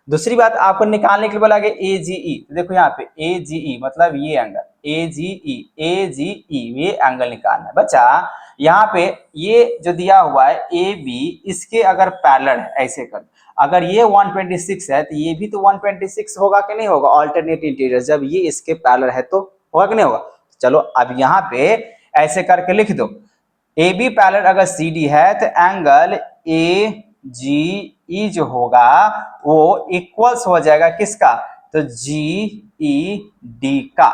दूसरी बात आपको निकालने के लिए बोला गया एजीई, तो देखो यहाँ पे एजीई मतलब ये एंगल, एजीई, एजीई ये एंगल निकालना है बच्चा। यहाँ पे ये जो दिया हुआ है ए बी, इसके अगर पैरेलल है ऐसे कर, अगर ये 126 है तो ये भी तो 126 होगा कि नहीं होगा, ऑल्टरनेट इंटीरियर, जब ये इसके पैरेलल है तो होगा कि नहीं होगा। चलो अब यहाँ पे ऐसे करके लिख दो, ए बी पैरेलल अगर सी डी है तो एंगल ए जी ई जो होगा वो इक्वल्स हो जाएगा किसका, तो जी ई डी का,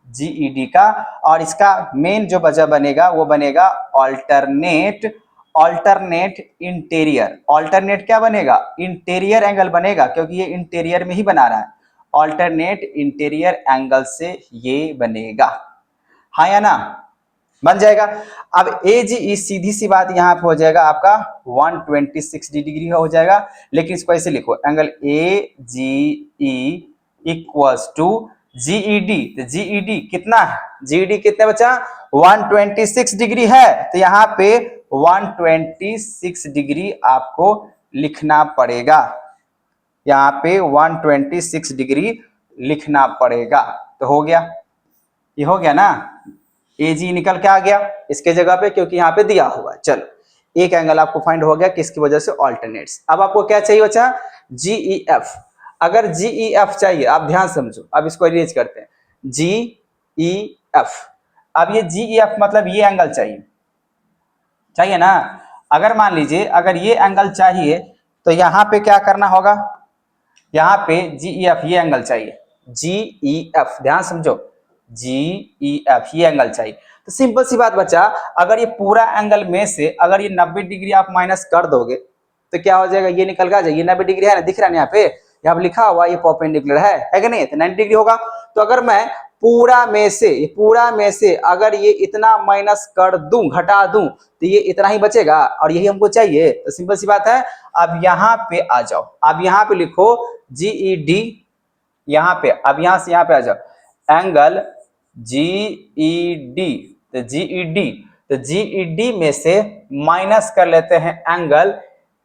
जी ई डी का। और इसका मेन जो वजह बनेगा वो बनेगा ऑल्टरनेट, ऑल्टरनेट इंटीरियर, ऑल्टरनेट क्या बनेगा, इंटीरियर एंगल बनेगा, क्योंकि ये इंटीरियर में ही बना रहा है, ऑल्टरनेट इंटीरियर एंगल से ये बनेगा, हाँ या ना, बन जाएगा। अब एजीई सीधी सी बात यहाँ पे हो जाएगा आपका 126 डिग्री हो जाएगा, लेकिन इसको ऐसे लिखो, angle A G E equals to GED, तो जीईडी कितना है, जीईडी कितना बचा, 126 डिग्री है, तो यहाँ पे 126 डिग्री आपको लिखना पड़ेगा, यहाँ पे 126 डिग्री लिखना पड़ेगा। तो हो गया, ये हो गया ना, एजी निकल के आ गया इसके जगह पे, क्योंकि यहाँ पे दिया हुआ है। चलो एक एंगल आपको फाइंड हो गया किसकी वजह से, ऑल्टरनेट्स। अब आपको क्या चाहिए बच्चा, जीईएफ। अगर जीईएफ चाहिए, आप ध्यान समझो, अब इसको अरेंज करते हैं, जीईएफ। अब ये जीईएफ मतलब ये एंगल चाहिए, चाहिए ना। अगर मान लीजिए अगर ये एंगल चाहिए तो यहाँ पे क्या करना होगा, यहाँ पे जीईएफ ये एंगल चाहिए, जीईएफ ध्यान समझो, जीईएफ ये एंगल चाहिए। तो सिंपल सी बात बच्चा, अगर ये पूरा एंगल में से अगर ये 90 डिग्री आप माइनस कर दोगे तो क्या हो जाएगा, ये निकल के आ जाएगा, ये 90 डिग्री है ना, दिख रहा है यहाँ पे, यहाँ पे लिखा हुआ ये परपेंडिकुलर है कि नहीं, तो 90 डिग्री होगा। तो अगर मैं पूरा में से अगर ये इतना माइनस कर दूं, घटा दूं, तो ये इतना ही बचेगा, और यही हमको चाहिए। तो सिंपल सी बात है, अब यहाँ पे आ जाओ, अब यहाँ पे लिखो जीईडी, यहाँ पे, अब यहाँ से यहाँ पे आ जाओ, एंगल जीईडी, तो जीईडी में से माइनस कर लेते हैं एंगल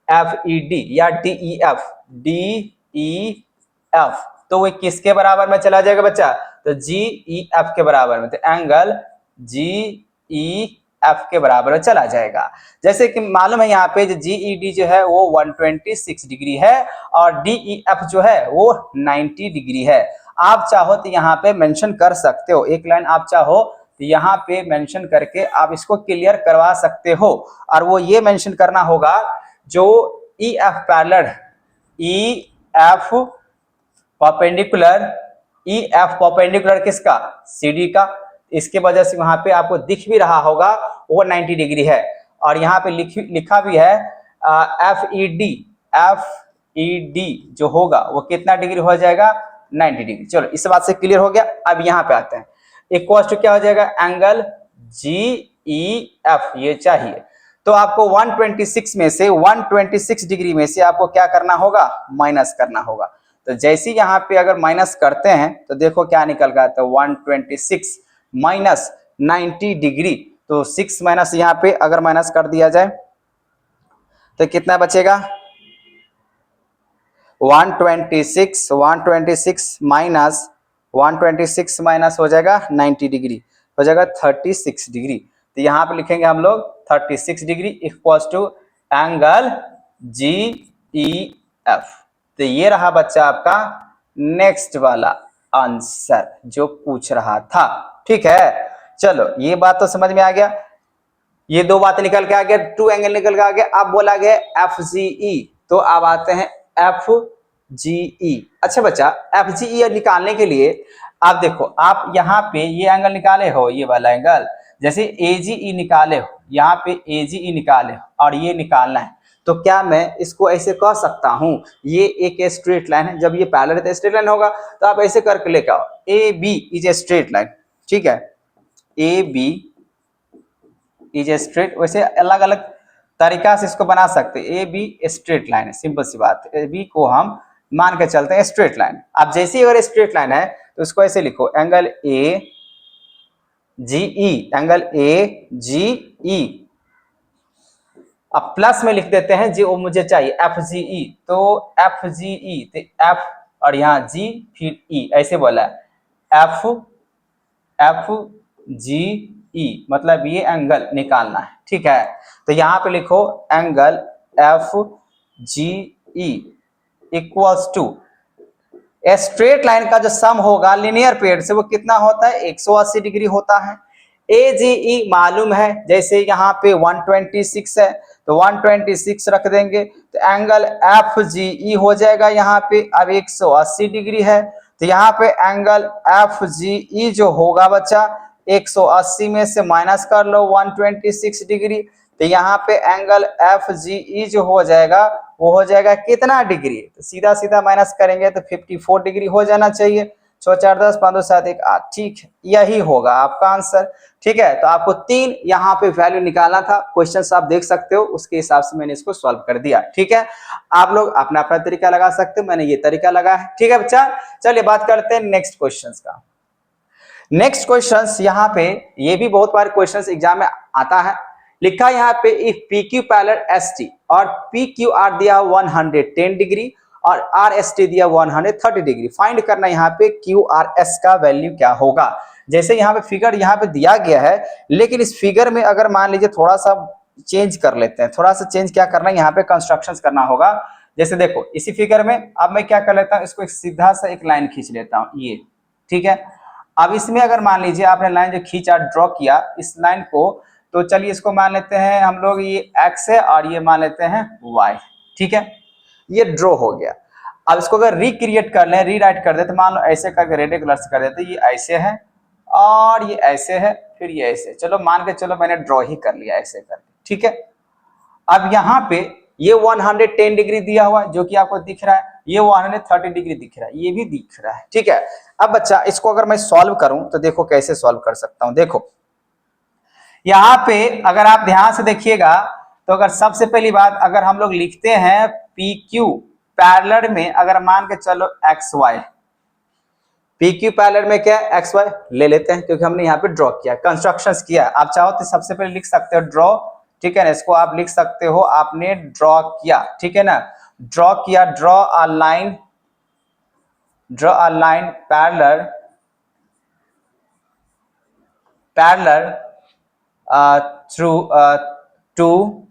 एफईडी या डीईएफ, डीईएफ, तो वो किसके बराबर में चला जाएगा बच्चा, तो जीईएफ के बराबर में, तो एंगल जीईएफ के बराबर में चला जाएगा। जैसे कि मालूम है यहाँ पे जो जीईडी जो है वो 126 डिग्री है और डीईएफ जो है वो 90 डिग्री है। आप चाहो तो यहाँ पे मेंशन कर सकते हो, एक लाइन आप चाहो तो यहाँ पे मेंशन करके आप इसको क्लियर करवा सकते हो, और वो ये मेंशन करना होगा जो ईएफ पैरेलल, ईएफ परपेंडिकुलर किसका, सीडी का, इसके वजह से वहां पे आपको दिख भी रहा होगा वो 90 डिग्री है, और यहाँ पे लिखा भी है एफईडी जो होगा वो कितना डिग्री हो जाएगा, 90 डिग्री। चलो इस बात से क्लियर हो गया। अब यहाँ पे आते हैं, इक्वल टू क्या हो जाएगा, एंगल जीईएफ ये चाहिए, तो आपको 126 में से 126 डिग्री में से आपको क्या करना होगा, माइनस करना होगा। तो जैसे यहाँ पे अगर माइनस करते हैं तो देखो क्या निकल गया, तो 126 माइनस 90 डिग्री। तो 6 माइनस यहाँ पे अगर माइनस कर दिया जाए तो कितना बचेगा 126 माइनस 126 माइनस हो जाएगा 90 डिग्री, हो जाएगा 36 डिग्री। तो यहाँ पे लिखेंगे हम लोग 36 degree equals to angle GEF। तो ये रहा बच्चा आपका नेक्स्ट वाला आंसर जो पूछ रहा था। ठीक है, चलो ये बात तो समझ में आ गया, ये दो बातें निकल के आ गया, टू एंगल निकल के आ गया। अब बोला गया FGE, तो अब आते हैं FGE। अच्छा बच्चा, FGE निकालने के लिए आप देखो, आप यहाँ पे ये एंगल निकाले हो, ये वाला एंगल, जैसे AGE निकाले हो, यहाँ पे AGE निकाले हो और ये निकालना है, तो क्या मैं इसको ऐसे कह सकता हूं, ये एक स्ट्रेट लाइन है, जब ये पैरेलल है तो स्ट्रेट लाइन होगा, तो आप ऐसे करके लेकर आओ, AB is a straight line. ठीक है, AB इज ए स्ट्रेट, वैसे अलग अलग तरीका से इसको बना सकते हैं। ए बी स्ट्रेट लाइन है, सिंपल सी बात है, ए बी को हम मान के चलते हैं स्ट्रेट लाइन। अब जैसे ही अगर स्ट्रेट लाइन है तो इसको ऐसे लिखो, angle A G E, angle A G ई। अब प्लस में लिख देते हैं जो मुझे चाहिए FGE, तो FGE, तो F और यहाँ G फिर E, ऐसे बोला FGE, मतलब ये एंगल निकालना है। ठीक है, तो यहाँ पे लिखो angle FGE equals to straight line का जो सम होगा लीनियर पेयर से वो कितना होता है 180 डिग्री होता है। AGE मालूम है, जैसे यहाँ पे 126 है तो 126 रख देंगे, तो एंगल FGE हो जाएगा यहाँ पे, अब 180 डिग्री है, तो यहाँ पे एंगल FGE जो होगा बच्चा 180 में से माइनस कर लो 126 डिग्री, तो यहाँ पे एंगल FGE जो हो जाएगा वो हो जाएगा कितना डिग्री, तो सीधा सीधा माइनस करेंगे तो 54 डिग्री हो जाना चाहिए। 6 4 10 5 2 7 1 8, ठीक है, यही होगा आपका आंसर। ठीक है, तो आपको 3 यहाँ पे वैल्यू निकालना था, क्वेश्चन आप देख सकते हो, उसके हिसाब से मैंने इसको सॉल्व कर दिया। ठीक है, आप लोग अपना अपना तरीका लगा सकते हो, मैंने ये तरीका लगा है। ठीक है बच्चा, चलिए बात करते हैं नेक्स्ट क्वेश्चन का। नेक्स्ट क्वेश्चन यहाँ पे, ये भी बहुत बार क्वेश्चन एग्जाम में आता है, लिखा है यहाँ पे इफ PQ पैरेलल ST और PQR दिया 110 डिग्री और RST दिया 130 डिग्री, फाइंड करना यहाँ पे QRS का वैल्यू क्या होगा। जैसे यहाँ पे फिगर यहाँ पे दिया गया है, लेकिन इस फिगर में अगर मान लीजिए थोड़ा सा चेंज कर लेते हैं, थोड़ा सा चेंज क्या करना है, यहाँ पे कंस्ट्रक्शन करना होगा। जैसे देखो इसी फिगर में अब मैं क्या कर लेता हूँ, इसको एक सीधा सा एक लाइन खींच लेता हूँ ये। ठीक है, अब इसमें अगर मान लीजिए आपने लाइन जो खींचा ड्रॉ किया इस लाइन को, तो चलिए इसको मान लेते हैं हम लोग ये x है और ये मान लेते हैं y। ठीक है, ये ड्रॉ हो गया। अब इसको अगर रिक्रिएट कर लें, रीराइट कर देते, मान लो ऐसे करके रेड कलर से कर देते, ये ऐसे है और ये ऐसे है, फिर ये ऐसे, चलो मान के चलो मैंने ड्रॉ ही कर लिया ऐसे करके। ठीक है, अब यहाँ पे ये 110 डिग्री दिया हुआ जो कि आपको दिख रहा है, ये 130 डिग्री दिख रहा है, ये भी दिख रहा है। ठीक है, अब बच्चा इसको अगर मैं सॉल्व करूं तो देखो कैसे सॉल्व कर सकता हूं। देखो यहाँ पे अगर आप ध्यान से देखिएगा तो अगर सबसे पहली बात अगर हम लोग लिखते हैं PQ पैरेलल में, अगर मान के चलो XY, PQ पैरेलल में क्या है XY ले लेते हैं, क्योंकि हमने यहाँ पे ड्रॉ किया, कंस्ट्रक्शंस किया। आप चाहो तो सबसे पहले लिख सकते हो ड्रॉ, ठीक है ना, इसको आप लिख सकते हो आपने ड्रॉ किया। ठीक है ना, ड्रॉ किया, draw a line parallel through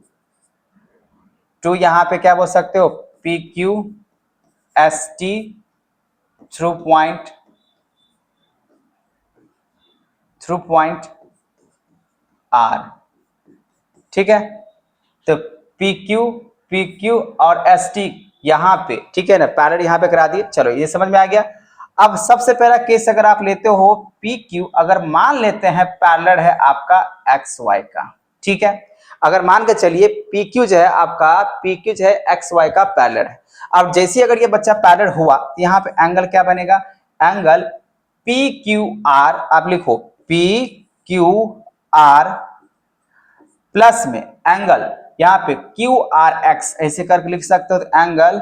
to यहाँ पे क्या बोल सकते हो PQST थ्रू पॉइंट R। ठीक है, तो PQ और ST यहाँ पे, ठीक है ना, पैरेलल यहाँ पे करा दिए। चलो ये समझ में आ गया। अब सबसे पहला केस अगर आप लेते हो PQ, अगर मान लेते हैं पैरेलल है आपका XY का। ठीक है, अगर मान के चलिए PQ जो है आपका, PQ जो है XY का पैरेलल है। अब जैसे अगर ये बच्चा पैरेलल हुआ तो यहाँ पे एंगल क्या बनेगा, एंगल PQR, आप लिखो PQR प्लस में एंगल यहाँ पे QRX, ऐसे करके लिख सकते हो, तो angle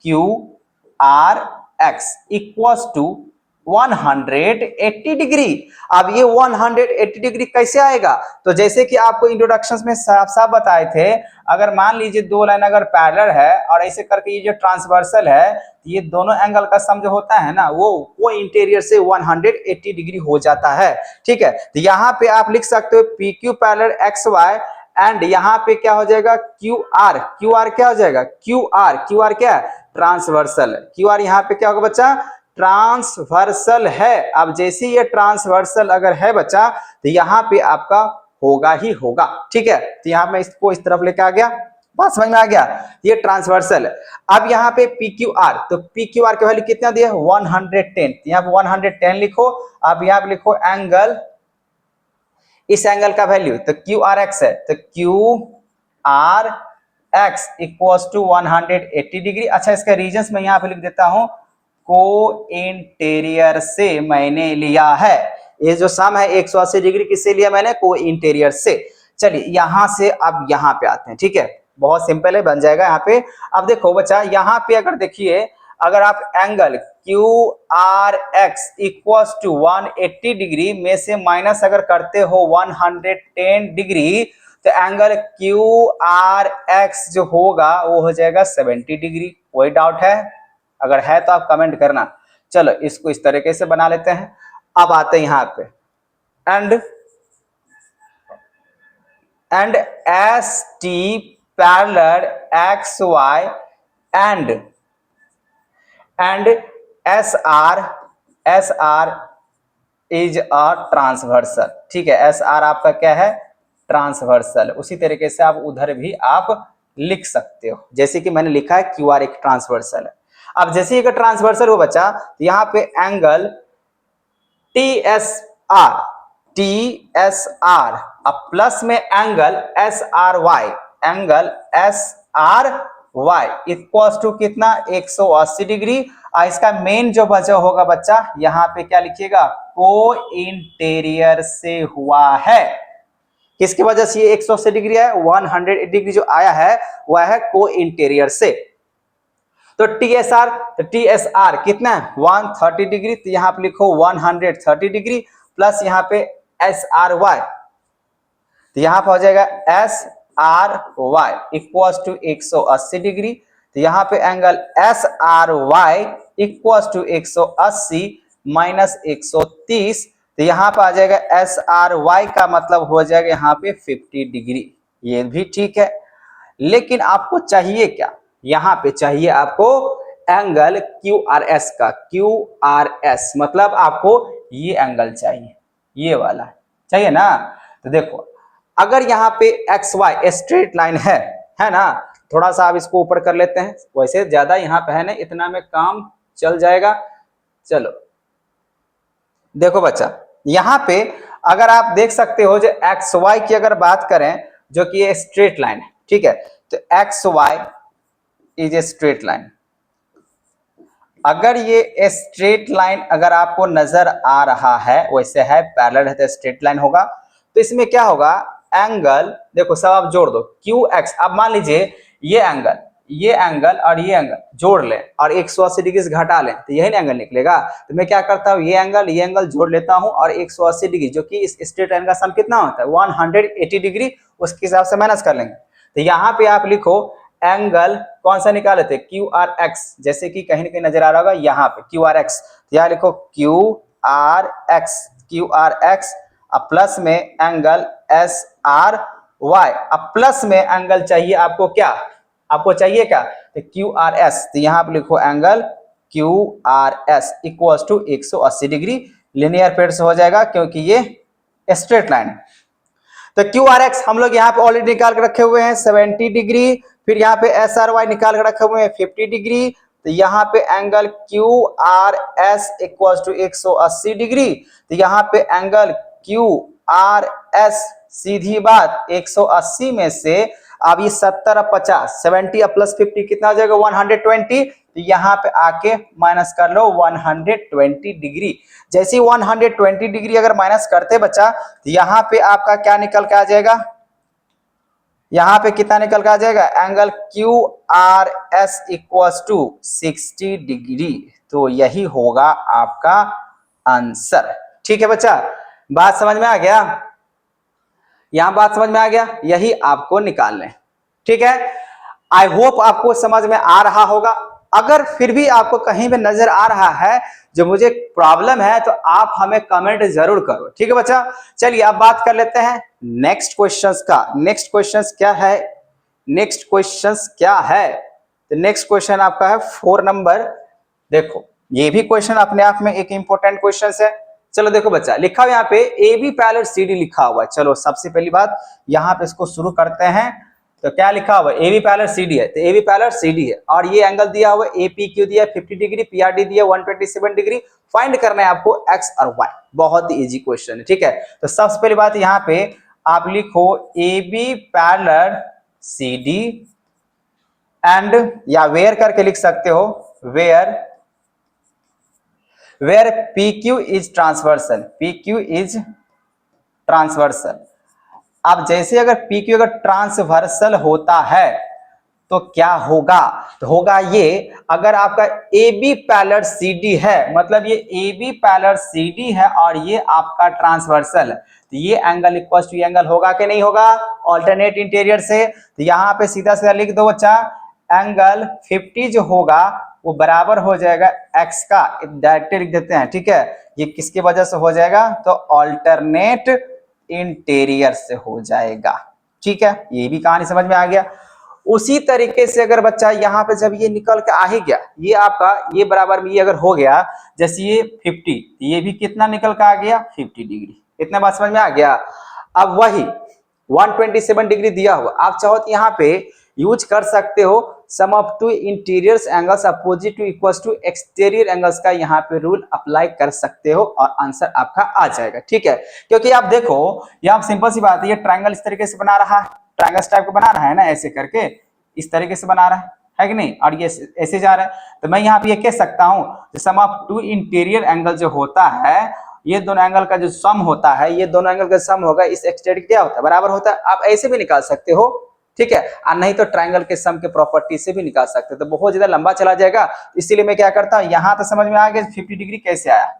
QRX equals to 180 degree. अब ये 180 डिग्री कैसे आएगा? तो जैसे कि आपको इंट्रोडक्शन में साफ साफ बताए थे, अगर मान लीजिए दो लाइन अगर पैरेलल है और ऐसे करके ये जो ट्रांसवर्सल है, ये दोनों एंगल का सम जो होता है ना, वो इंटीरियर से 180 डिग्री हो जाता है। ठीक है, तो यहाँ पे आप लिख सकते हो P Q parallel X Y, and यहाँ पे क्या हो जाएगा क्यू आर। क्यू आर क्या हो जाएगा? क्यू आर क्या है? ट्रांसवर्सल। क्यू आर यहाँ पे क्या होगा बच्चा? ट्रांसवर्सल है। अब जैसे ये ट्रांसवर्सल अगर है बच्चा, तो यहाँ पे आपका होगा ही होगा। ठीक है, तो यहाँ मैं इसको इस तरफ लेके आ गया, बात समझ में आ गया? ये ट्रांसवर्सल है। अब यहाँ पे पी क्यू आर, तो पी क्यू आर की वैल्यू कितना दिया? 110। यहाँ पे 110 लिखो। अब यहाँ पे लिखो एंगल, इस एंगल का वैल्यू तो क्यू आर एक्स है, तो Q R X equals to 180 degree. अच्छा, इसका रीजंस मैं यहाँ पे लिख देता हूं, को इंटीरियर से मैंने लिया है। ये जो सम है 180 डिग्री किससे लिया मैंने? को इंटीरियर से। चलिए यहां से अब यहाँ पे आते हैं। ठीक है, बहुत सिंपल है, बन जाएगा यहाँ पे। अब देखो बच्चा, यहाँ पे अगर देखिए, अगर आप angle Q R X equals to 180 degree में से माइनस अगर करते हो 110 डिग्री, तो एंगल क्यू आर एक्स जो होगा वो हो जाएगा 70 डिग्री। कोई डाउट है? अगर है तो आप कमेंट करना। चलो इसको इस तरीके से बना लेते हैं। अब आते हैं यहाँ पे, and S T parallel X Y and S R is a transversal. ठीक है, एस आर आपका क्या है? ट्रांसवर्सल। उसी तरीके से आप उधर भी आप लिख सकते हो, जैसे कि मैंने लिखा है क्यू आर एक ट्रांसवर्सल है। अब जैसे एक ट्रांसवर्सल हो बच्चा, तो यहाँ पे एंगल टी एस आर अब प्लस में angle S R Y, angle S R Y equals to कितना? 180 डिग्री। और इसका मेन जो वजह होगा बच्चा, यहाँ पे क्या लिखिएगा? को इंटीरियर से हुआ है। किसकी वजह से ये 180 डिग्री है? 180 डिग्री जो आया है वह है को इंटीरियर से। तो टी एस आर कितना है? 130 डिग्री। तो यहाँ पे लिखो 130 डिग्री प्लस यहाँ पे एस आर वाई, तो यहाँ पे हो जाएगा S R Y equals to 180 degree. तो यहाँ पे angle S R Y equals to 180 minus 130, तो यहाँ पे आ जाएगा एस आर वाई का मतलब हो जाएगा यहाँ पे 50 डिग्री। ये भी ठीक है, लेकिन आपको चाहिए क्या? यहाँ पे चाहिए आपको एंगल क्यू आर एस का। क्यू आर एस मतलब आपको ये एंगल चाहिए, ये वाला चाहिए ना। तो देखो, अगर यहाँ पे एक्स वाई स्ट्रेट लाइन है ना, थोड़ा सा आप इसको ऊपर कर लेते हैं, वैसे ज्यादा यहाँ पे है ना, इतना में काम चल जाएगा। चलो देखो बच्चा, यहाँ पे अगर आप देख सकते हो जो एक्स वाई की अगर बात करें, जो कि ये स्ट्रेट लाइन है। ठीक है, तो X Y is a straight line. अगर ये स्ट्रेट लाइन अगर आपको नजर आ रहा है, वैसे है पैरेलल है तो स्ट्रेट लाइन होगा, तो इसमें क्या होगा? एंगल देखो सब आप जोड़ दो क्यू एक्स। अब मान लीजिए ये एंगल और ये एंगल जोड़ लें और 180 डिग्री से घटा लें, तो यही एंगल निकलेगा। तो मैं क्या करता हूँ, ये एंगल जोड़ लेता हूँ और 180 डिग्री जो कि इस स्ट्रेट लाइन का सम कितना होता है? 180 डिग्री, उसके हिसाब से माइनस कर लेंगे। तो यहाँ पे आप लिखो एंगल कौन सा निकाले थे? क्यू आर एक्स, जैसे कि कहीं ना कहीं नजर आ रहा होगा यहाँ पे क्यू आर एक्स। यहाँ लिखो क्यू आर एक्स अब प्लस में एंगल एस आर वाई। अब प्लस में एंगल चाहिए आपको क्या? आपको चाहिए क्या? तो क्यू आर एस। तो यहाँ पे लिखो angle Q R S equals to 180 degree. Linear pair से हो जाएगा क्योंकि ये स्ट्रेट लाइन है। तो क्यू आर एक्स हम लोग यहाँ पे ऑलरेडी निकाल के रखे हुए हैं 70 डिग्री। फिर यहाँ पे एस आर वाई निकाल के रखे हुए हैं 50 डिग्री। तो यहाँ पे angle Q R S equal to 180 degree. तो यहाँ पे एंगल क्यू आर एस सीधी बात 180 में से अब ये 70 और 50, 70 प्लस 50 कितना हो जाएगा? 120। तो यहाँ पे आके माइनस कर लो 120 डिग्री। जैसे 120 डिग्री अगर माइनस करते बच्चा, तो यहाँ पे आपका क्या निकल के आ जाएगा? यहाँ पे कितना निकल के आ जाएगा? Angle Q R S equals to 60 degree. तो यही होगा आपका आंसर। ठीक है बच्चा, बात समझ में आ गया? यहां बात समझ में आ गया, यही आपको निकालना है। ठीक है, आई होप आपको समझ में आ रहा होगा। अगर फिर भी आपको कहीं पे नजर आ रहा है जो मुझे प्रॉब्लम है तो आप हमें कमेंट जरूर करो। ठीक है बच्चा, चलिए अब बात कर लेते हैं नेक्स्ट क्वेश्चंस का। नेक्स्ट क्वेश्चंस क्या है? नेक्स्ट क्वेश्चंस क्या है? तो नेक्स्ट क्वेश्चन आपका है 4 नंबर। देखो ये भी क्वेश्चन अपने आप में एक इंपॉर्टेंट क्वेश्चन है। चलो देखो बच्चा, लिखा हुआ यहाँ पे A B parallel C D लिखा हुआ है। चलो सबसे पहली बात यहाँ पे इसको शुरू करते हैं। तो क्या लिखा हुआ है? A B parallel C D है, तो A B parallel C D है और ये एंगल दिया हुआ है ए पी क्यू दिया 50 डिग्री, पी आर डी दिया 127 डिग्री। फाइंड करना है आपको एक्स और वाई। बहुत ही इजी क्वेश्चन है। ठीक है, तो सबसे पहली बात यहाँ पे आप लिखो A B parallel C D and, या वेयर करके लिख सकते हो, where PQ is transversal, PQ is transversal. अब जैसे अगर PQ अगर ट्रांसवर्सल होता है तो क्या होगा? तो होगा ये, अगर आपका AB पैरेलल CD है, मतलब ये AB पैरेलल CD है और ये आपका ट्रांसवर्सल, तो ये एंगल इक्वल टू एंगल होगा कि नहीं होगा ऑल्टरनेट इंटीरियर से? तो यहाँ पे सीधा सीधा लिख दो बच्चा, एंगल 50 जो होगा वो बराबर हो जाएगा x का, डायरेक्ट लिख देते हैं। ठीक है, ये किसकी वजह से हो जाएगा? तो ऑल्टरनेट इंटीरियर से हो जाएगा। ठीक है, ये भी कहानी समझ में आ गया। उसी तरीके से अगर बच्चा यहाँ पे जब ये निकल के आ ही गया, ये आपका ये बराबर में ये अगर हो गया, जैसे ये 50, ये भी कितना निकल के आ गया? 50 डिग्री। इतना बात समझ में आ गया? अब वही 127 डिग्री दिया हुआ, आप चाहो तो यहाँ पे यूज कर सकते हो sum of two interiors angles opposite to equals to exterior angles का यहाँ पे रूल अप्लाई कर सकते हो और आंसर आपका आ जाएगा। ठीक है, क्योंकि आप देखो यहाँ सिंपल सी बात है, ये ट्रायंगल इस तरीके से बना रहा है, ट्रायंगल टाइप का बना रहा है ना, ऐसे करके इस तरीके से बना रहा है कि नहीं, और ये ऐसे जा रहा है। तो मैं यहाँ पे ये कह सकता हूँ सम ऑफ टू इंटीरियर एंगल जो होता है, ये दोनों एंगल का जो सम होता है, ये दोनों एंगल का सम होगा इस एक्सटेंड क्या होता है? बराबर होता है। आप ऐसे भी निकाल सकते हो। ठीक है, और नहीं तो ट्रायंगल के सम के प्रॉपर्टी से भी निकाल सकते हो, तो बहुत ज्यादा लंबा चला जाएगा। इसीलिए मैं क्या करता हूँ, यहाँ तो समझ में आ गया 50 डिग्री कैसे आया।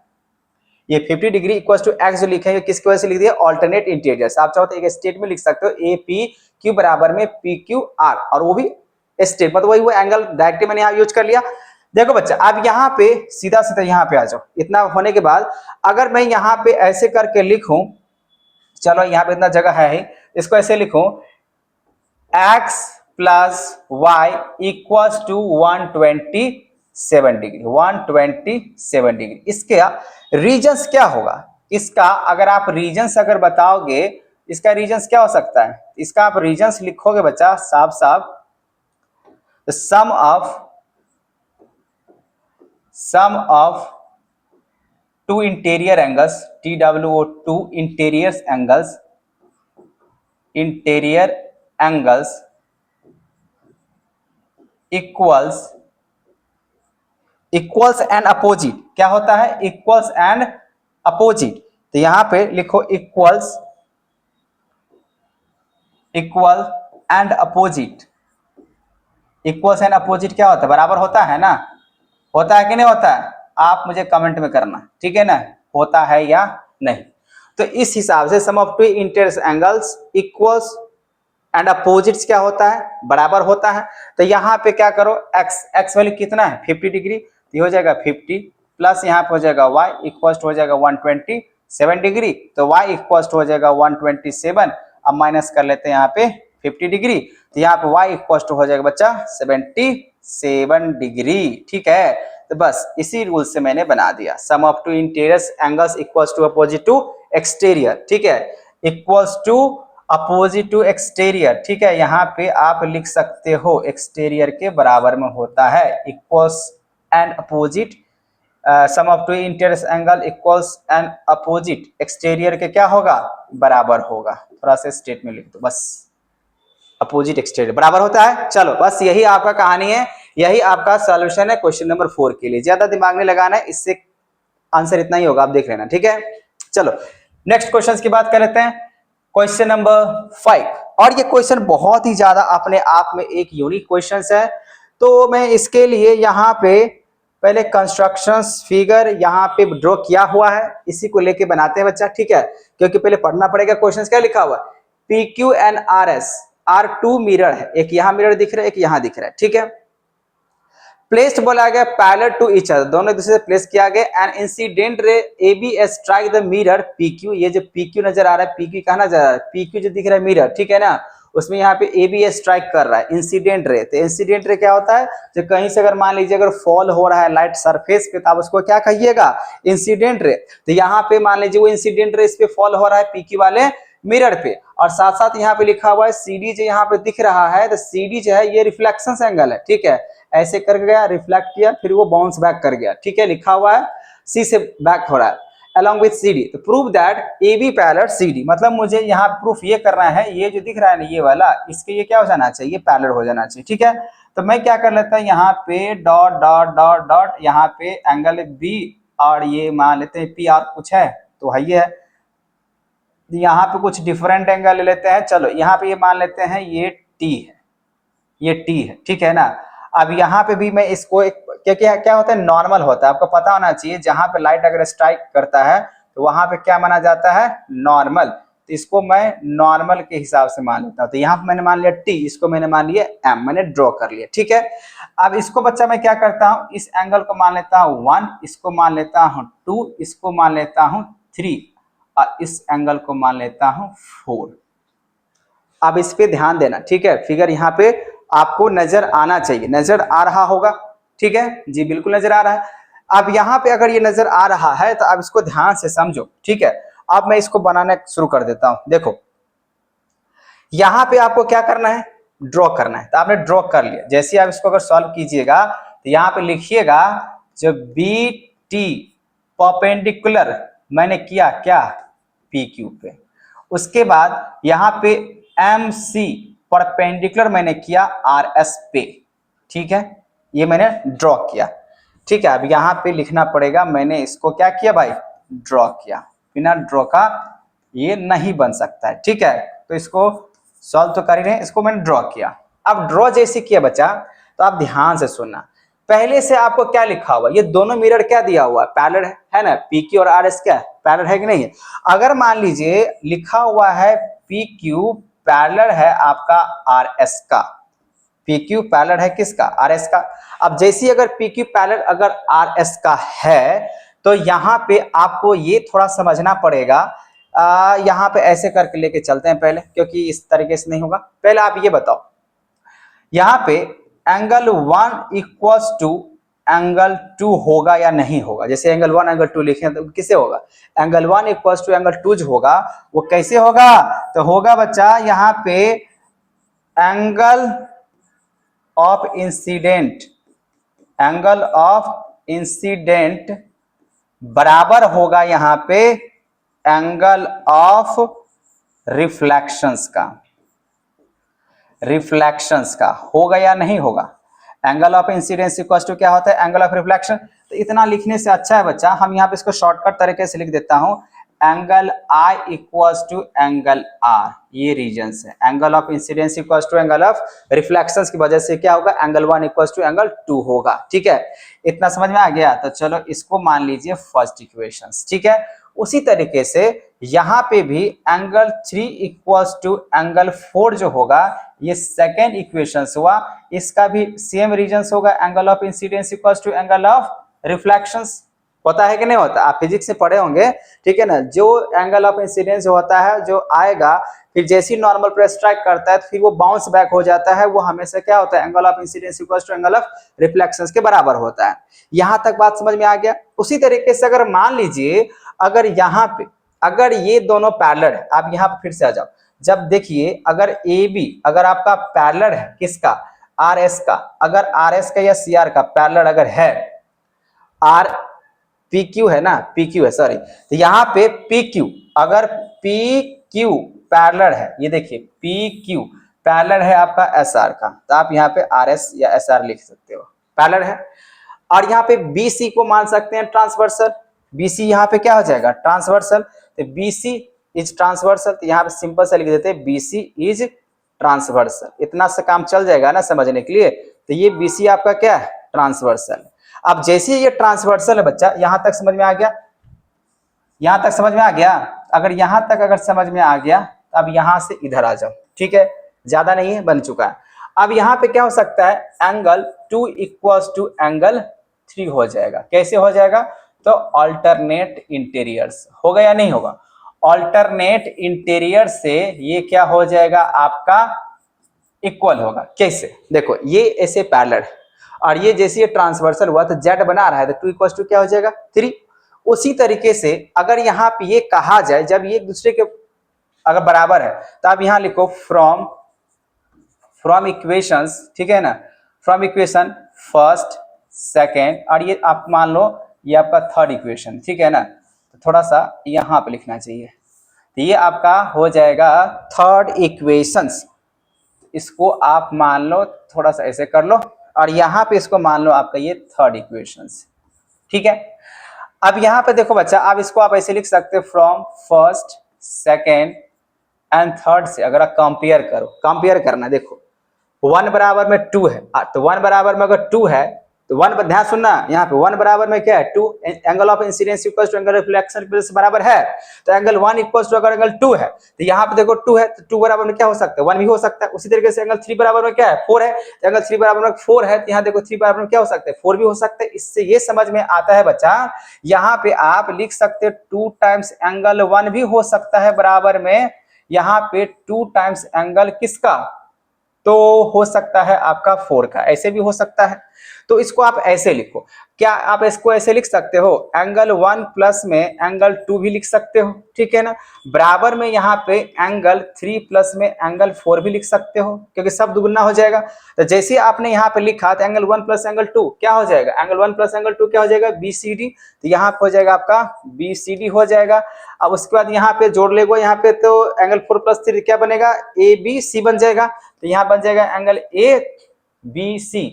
ये 50 डिग्री इक्वल टू एक्स जो लिखे हैं किसकी वजह से लिख दिया? Alternate interiors. आप चाहो तो एक स्टेटमेंट लिख सकते हो, ए पी क्यू बराबर में पी क्यू आर, और वो भी स्टेट, मतलब वही वो एंगल डायरेक्टली मैंने यहाँ यूज कर लिया। देखो बच्चा, अब यहाँ पे सीधा सीधा यहाँ पे आ जाओ। इतना होने के बाद अगर मैं यहाँ पे ऐसे करके लिखूं, चलो यहाँ पे इतना जगह है, इसको ऐसे लिखूं, x plus Y equals to 127 degree, 127 degree. इसके रीजन्स क्या होगा? इसका अगर आप रीजन्स अगर बताओगे, इसका रीजन्स क्या हो सकता है? इसका आप रीजन्स लिखोगे बच्चा साफ साफ, sum of two interior angles, TWO, two interior angles equals and opposite. क्या होता है? Equals and opposite. तो यहां पे लिखो equal and opposite. Equals and opposite क्या होता है? बराबर होता है ना? होता है कि नहीं होता है? आप मुझे कमेंट में करना, ठीक है ना, होता है या नहीं। तो इस हिसाब से sum of two interior angles equals and opposites क्या होता है? बराबर होता है। तो यहाँ पे क्या करो, x वैल्यू कितना है? 50 डिग्री, तो ये हो जाएगा 50 प्लस यहाँ पे हो जाएगा y इक्वल हो जाएगा 127 डिग्री, तो y इक्वल हो जाएगा 127। अब माइनस कर लेते हैं यहाँ पे 50 डिग्री, तो यहाँ पे y इक्वल हो जाएगा बच्चा 77 डिग्री। ठीक है, तो बस इसी रूल से मैंने बना दिया, sum of two interior angles equals to opposite to exterior. ठीक है, equals to opposite to exterior. ठीक है, यहाँ पे आप लिख सकते हो एक्सटीरियर के बराबर में होता है, equals and opposite, sum of two interior angle equals and opposite exterior के क्या होगा? बराबर होगा। थोड़ा सा स्टेट में लिख दो बस, अपोजिट एक्सटीरियर बराबर होता है। चलो बस यही आपका कहानी है, यही आपका सॉल्यूशन है क्वेश्चन नंबर 4 के लिए। ज्यादा दिमाग नहीं लगाना है, इससे आंसर इतना ही होगा, आप देख लेना। ठीक है, चलो नेक्स्ट क्वेश्चन की बात कर लेते हैं, क्वेश्चन नंबर 5। और ये क्वेश्चन बहुत ही ज्यादा अपने आप में एक यूनिक क्वेश्चन है, तो मैं इसके लिए यहाँ पे पहले कंस्ट्रक्शंस फिगर यहाँ पे ड्रॉ किया हुआ है, इसी को लेके बनाते हैं बच्चा, ठीक है, क्योंकि पहले पढ़ना पड़ेगा क्वेश्चंस क्या लिखा हुआ है। P Q and R S are two mirror है, एक यहाँ मिरर दिख रहा है, एक यहाँ दिख रहा है, ठीक है। प्लेस्ड बोला गया पैरेलल टू ईच अदर, दोनों एक दूसरे से प्लेस किया गया। And incident ray A B strike the mirror P Q, ये जो पी क्यू नजर आ रहा है, पी क्यू कहाँ नजर आ रहा है, पी क्यू जो दिख रहा है मिरर, ठीक है ना, उसमें यहाँ पे ए बी स्ट्राइक कर रहा है इंसिडेंट रे। तो इंसिडेंट रे क्या होता है, जो कहीं से अगर मान लीजिए अगर फॉल हो रहा है लाइट सरफेस पे, तो आप उसको क्या कहिएगा, इंसिडेंट रे। तो यहाँ पे मान लीजिए वो इंसिडेंट रे इस पे फॉल हो रहा है पी क्यू वाले मिरर पे, और साथ साथ यहाँ पे लिखा हुआ है सी डी जो यहाँ पे दिख रहा है, तो सी डी जो है ये रिफ्लेक्शन एंगल है, ठीक है, ऐसे कर गया रिफ्लेक्ट किया, फिर वो बाउंस बैक कर गया, ठीक है, लिखा हुआ है सी से बैक हो रहा है along with CD। तो prove that AB parallel CD, मतलब मुझे यहाँ प्रूफ ये करना है, ये जो दिख रहा है ना ये वाला, इसके ये क्या हो जाना चाहिए, पैरेलल हो जाना चाहिए, ठीक है। तो मैं क्या कर लेता हूँ, यहाँ पे डॉट डॉट डॉट डॉट, यहाँ पे एंगल B और ये मान लेते हैं P और कुछ है तो है, ये है, यहाँ पे कुछ डिफरेंट एंगल ले लेते हैं, चलो यहाँ पे ये मान लेते हैं ये T है, ये T है, ठीक है ना। अब यहाँ पे भी मैं इसको एक क्या होता है, नॉर्मल होता है, आपको पता होना चाहिए, जहां पे लाइट अगर स्ट्राइक करता है तो वहां पे क्या माना जाता है, नॉर्मल। तो इसको मैं नॉर्मल के हिसाब से मान लेता हूं। तो यहाँ पे मैंने मान लिया T, इसको मैंने मान लिया M, मैंने ड्रॉ कर लिया, ठीक है। अब इसको बच्चा मैं क्या करता हूँ, इस एंगल को मान लेता हूँ 1, इसको मान लेता हूँ 2, इसको मान लेता हूँ 3, और इस एंगल को मान लेता हूँ 4। अब इस पे ध्यान देना, ठीक है, फिगर यहाँ पे आपको नजर आना चाहिए, नजर आ रहा होगा, ठीक है जी, बिल्कुल नजर आ रहा है। अब यहाँ पे अगर ये नजर आ रहा है तो आप इसको ध्यान से समझो, ठीक है। अब मैं इसको बनाना शुरू कर देता हूं, देखो यहाँ पे आपको क्या करना है, ड्रॉ करना है। तो आपने ड्रॉ कर लिया, जैसे आप इसको अगर सॉल्व कीजिएगा तो यहाँ पे लिखिएगा जो बी टी परपेंडिकुलर मैंने किया क्या, पी क्यू पे, उसके बाद यहाँ पे एम सी परपेंडिकुलर मैंने किया आर एस पे, ठीक है, ये मैंने ड्रॉ किया, ठीक है। अब यहाँ पे लिखना पड़ेगा, मैंने इसको क्या किया भाई, ड्रॉ किया, बिना ड्रॉ का ये नहीं बन सकता है, ठीक है। तो इसको सॉल्व तो कर ही रहे हैं, इसको मैंने ड्रॉ किया। अब ड्रॉ जैसे किया बच्चा, तो आप ध्यान से सुनना, पहले से आपको क्या लिखा हुआ, ये दोनों मिरर क्या दिया हुआ है, पैरेलल है ना, पी क्यू और आर एस क्या पैरेलल है कि नहीं है। अगर मान लीजिए लिखा हुआ है पी क्यू पैरेलल है आपका आर एस का, पी क्यू पैरेलल है किसका, आर एस का। अब जैसी अगर पी क्यू पैरेलल अगर आर एस का है, तो यहाँ पे आपको ये थोड़ा समझना पड़ेगा, यहाँ पे ऐसे करके लेके चलते हैं पहले, क्योंकि इस तरीके से नहीं होगा। पहले आप ये बताओ, यहाँ पे एंगल 1 इक्वल्स टू एंगल 2 होगा या नहीं होगा। जैसे एंगल 1 एंगल 2 लिखे तो किससे होगा, एंगल 1 इक्वल्स टू एंगल 2 जो होगा वो कैसे होगा, तो होगा बच्चा यहाँ पे angle of incident, angle of incident बराबर होगा यहाँ पे एंगल ऑफ रिफ्लेक्शंस का, रिफ्लेक्शंस का होगा या नहीं होगा। Angle of incidence equals to क्या होता है, एंगल ऑफ रिफ्लेक्शन। तो इतना लिखने से अच्छा है बच्चा, हम यहाँ पे इसको शॉर्टकट तरीके से लिख देता हूं, angle I equals to angle R, ये रीजन है। Angle of incidence equals to angle of reflections की वजह से क्या होगा, एंगल 1 इक्वल्स टू एंगल 2 होगा, ठीक है। इतना समझ में आ गया। तो चलो इसको मान लीजिए फर्स्ट इक्वेशन, ठीक है। उसी तरीके से यहाँ पे भी एंगल 3 इक्वल्स टू एंगल 4 जो होगा, ये सेकेंड इक्वेशन हुआ, इसका भी सेम रीजन होगा, angle of incidence equals to angle of reflections. होता है कि नहीं होता, आप फिजिक्स से पढ़े होंगे, ठीक है ना। जो एंगल ऑफ इंसिडेंस जो होता है, जो आएगा फिर जैसी नॉर्मल पर स्ट्राइक करता है तो फिर वो बाउंस बैक हो जाता है, वो हमेशा क्या होता है, angle of incidence equals to angle of reflections के बराबर होता है। यहां तक बात समझ में आ गया। उसी तरीके से अगर मान लीजिए अगर यहाँ पे अगर ये दोनों पैरेलल है, आप यहाँ पे फिर से आ जाओ, जब देखिए अगर ए बी अगर आपका पैरेलल है किसका, आर एस का, अगर आर एस का या सी आर का पैरेलल अगर है, आर पी क्यू है ना, पी क्यू है सॉरी, तो यहाँ पे पी क्यू अगर पी क्यू पैरेलल है, ये देखिए पी क्यू पैरेलल है आपका एस आर का, तो आप यहाँ पे आर एस या एस आर लिख सकते हो, पैरेलल है। और यहाँ पे बी सी को मान सकते हैं ट्रांसवर्सल, बी सी यहाँ पे क्या हो जाएगा, ट्रांसवर्सल। तो बी सी इज ट्रांसवर्सल, तो यहाँ पे सिंपल से लिख देते हैं बी सी इज ट्रांसवर्सल। इतना से काम चल जाएगा ना समझने के लिए। तो ये बी सी आपका क्या है, ट्रांसवर्सल। अब जैसे ये ट्रांसवर्सल है बच्चा, यहां तक समझ में आ गया, यहां तक समझ में आ गया। अगर यहां तक अगर समझ में आ गया तो अब यहां से इधर आ जाओ, ठीक है, ज्यादा नहीं है, बन चुका है। अब यहां पे क्या हो सकता है, एंगल 2 इक्वल्स टू एंगल 3 हो जाएगा। कैसे हो जाएगा, तो अल्टरनेट इंटीरियर्स होगा या नहीं होगा, अल्टरनेट इंटीरियर से ये क्या हो जाएगा आपका इक्वल होगा। कैसे, देखो ये ऐसे पैरेलल है और ये जैसे ये ट्रांसवर्सल हुआ तो जेड बना रहा है तो 2 इक्वल्स टू क्या हो जाएगा 3। उसी तरीके से अगर यहाँ पे ये कहा जाए जब ये एक दूसरे के अगर बराबर है तो आप यहाँ लिखो फ्रॉम इक्वेशंस, ठीक है ना, फ्रॉम इक्वेशन फर्स्ट सेकेंड, और ये आप मान लो ये आपका थर्ड इक्वेशन, ठीक है ना, तो थोड़ा सा यहाँ पे लिखना चाहिए, तो ये आपका हो जाएगा थर्ड इक्वेशंस। इसको आप मान लो थोड़ा सा ऐसे कर लो और यहाँ पे इसको मान लो आपका ये थर्ड इक्वेशंस, ठीक है। अब यहाँ पे देखो बच्चा, अब इसको आप ऐसे लिख सकते हो from first second and third से अगर आप कंपेयर करो, कंपेयर करना, देखो 1 बराबर में 2 है, तो 1 बराबर में अगर 2 है तो 1, ध्यान सुनना, यहाँ पे 1 बराबर में क्या है 2, angle of incidence equals to angle of reflection बराबर है, तो एंगल 1 इक्वल्स टू अगर एंगल 2 है तो यहाँ पे देखो 2 है तो 2 बराबर में क्या हो सकता है 1 भी हो सकता है। उसी तरीके से एंगल 3 बराबर में क्या है 4 है, तो एंगल 3 बराबर में 4 है, तो यहाँ देखो 3 बराबर में क्या हो सकता है 4 भी हो सकता है। इससे ये समझ में आता है बच्चा, यहाँ पे आप लिख सकते हो 2 टाइम्स एंगल 1 भी हो सकता है बराबर में, यहाँ पे 2 टाइम्स एंगल किसका, तो हो सकता है आपका 4 का, ऐसे भी हो सकता है। तो इसको आप ऐसे लिखो, क्या आप इसको ऐसे लिख सकते हो, एंगल 1 प्लस में एंगल 2 भी लिख सकते हो, ठीक है ना, बराबर में यहाँ पे एंगल 3 प्लस में एंगल 4 भी लिख सकते हो, क्योंकि सब दुगुना हो जाएगा। तो जैसे आपने यहाँ पे लिखा तो एंगल 1 प्लस एंगल 2 क्या हो जाएगा, एंगल 1 प्लस एंगल 2 क्या हो जाएगा BCD, तो यहाँ पे हो जाएगा आपका BCD हो जाएगा। अब उसके बाद यहाँ पे जोड़ लेगो, यहाँ पे तो एंगल 4 प्लस 3 क्या बनेगा ABC बन जाएगा, तो यहाँ बन जाएगा एंगल ABC,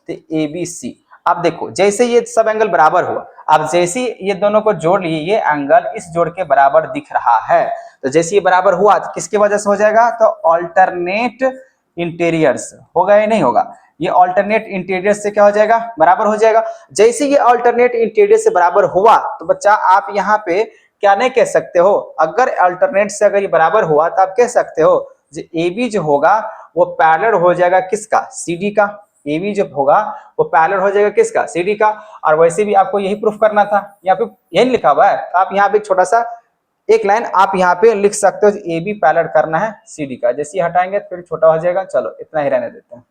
तो ABC। अब देखो जैसे ये सब एंगल बराबर हुआ, अब जैसे ये दोनों को जोड़ लिए ये एंगल इस जोड़ के बराबर दिख रहा है, तो जैसे ये बराबर हुआ तो किसकी वजह से हो जाएगा, तो अल्टरनेट इंटीरियर्स होगा या नहीं होगा, ये अल्टरनेट इंटीरियर से क्या हो जाएगा बराबर हो जाएगा। जैसे ये अल्टरनेट इंटीरियर से बराबर हुआ तो बच्चा आप यहाँ पे क्या नहीं कह सकते हो, अगर अल्टरनेट से अगर ये बराबर हुआ तो आप कह सकते हो जो AB जो होगा वो पैरेलल हो जाएगा किसका, CD का, AB जो होगा वो पैरेलल हो जाएगा किसका, CD का। और वैसे भी आपको यही प्रूफ करना था, यहाँ पे यही लिखा हुआ है, तो आप यहाँ पे छोटा सा एक लाइन आप यहाँ पे लिख सकते हो AB पैरेलल करना है CD का, जैसे हटाएंगे फिर छोटा हो जाएगा, चलो इतना ही रहने देते हैं,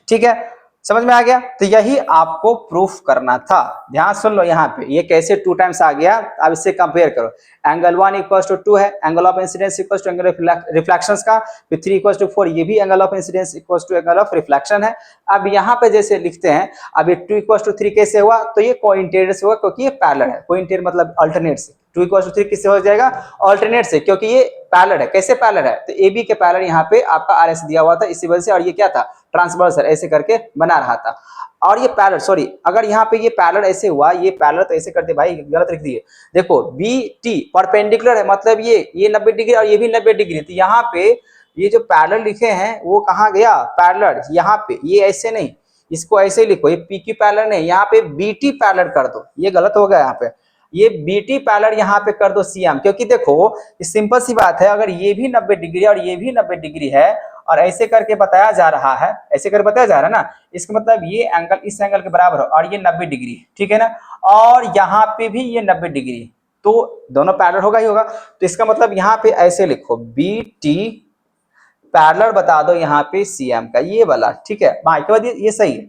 ठीक है, समझ में आ गया। तो यही आपको प्रूफ करना था, ध्यान सुन लो, यहाँ पे ये कैसे 2 टाइम्स आ गया, अब इससे कंपेयर करो, एंगल 1 इक्वल्स टू 2 है, angle of incidence equals to angle of reflections का, फिर 3 इक्वल्स टू 4, ये भी angle of incidence equals to angle of reflection है। अब यहाँ पे जैसे लिखते हैं, अब ये 2 इक्वल्स टू 3 कैसे हुआ, तो ये कोइंटेरियर से हुआ क्योंकि ये पैरेलल है, कोइंटेरियर मतलब अल्टरनेट से, 2 इक्वल्स टू 3 किससे हो जाएगा अल्टरनेट से, क्योंकि ये पैरेलल है। कैसे पैरेलल है, तो AB के पैरेलल यहाँ पे आपका RS दिया हुआ था इसी वजह से, और ये क्या था ट्रांसवर्सल ऐसे करके बना रहा था, और ये पैरेलल, सॉरी अगर यहाँ पे ये पैरेलल ऐसे हुआ, ये पैरेलल तो ऐसे करते भाई, गलत लिख दिए, देखो BT परपेंडिकुलर है, मतलब ये 90 डिग्री और ये भी 90 डिग्री, तो यहाँ पे ये जो पैरेलल लिखे हैं वो कहाँ गया पैरेलल, यहाँ पे ये ऐसे नहीं, इसको ऐसे लिखो, ये PQ पैरेलल नहीं, यहाँ पे BT पैरेलल कर दो, ये गलत हो गया, यहाँ पे ये BT पैरेलल यहाँ पे कर दो CM, क्योंकि देखो सिंपल सी बात है, अगर ये भी 90 डिग्री और ये भी 90 डिग्री है और ऐसे करके बताया जा रहा है, ऐसे करके बताया जा रहा है ना, इसका मतलब ये एंगल इस एंगल के बराबर हो और ये 90 डिग्री, ठीक है ना, और यहाँ पे भी ये 90 डिग्री, तो दोनों पैरेलल होगा ही होगा, तो इसका मतलब यहाँ पे ऐसे लिखो BT पैरेलल बता दो यहाँ पे CM का, ये वाला, ठीक है, के बाद ये सही है,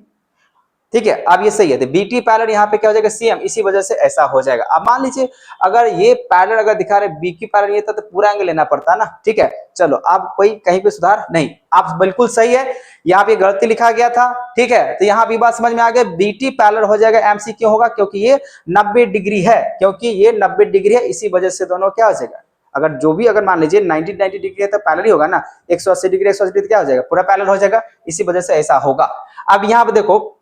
ठीक है, अब ये सही है, तो BT पैरेलल यहाँ पे क्या हो जाएगा CM, इसी वजह से ऐसा हो जाएगा। अब मान लीजिए अगर ये पैरेलल अगर दिखा रहे BQ पैरेलल ये तो पूरा एंगल लेना पड़ता है ना, ठीक है, चलो अब कोई कहीं पे सुधार नहीं, आप बिल्कुल सही है, यहाँ पे गलती लिखा गया था, ठीक है, तो यहाँ भी बात समझ में आ गया, BT पैरेलल हो जाएगा MC क्यों होगा, क्योंकि ये 90 डिग्री है, क्योंकि ये 90 डिग्री है, इसी वजह से दोनों क्या हो जाएगा, अगर जो भी अगर मान लीजिए 90 डिग्री है तो पैरेलल ही होगा ना, 180 डिग्री 180 डिग्री क्या हो जाएगा पूरा पैरेलल हो जाएगा, इसी वजह से ऐसा होगा। अब यहाँ पे देखो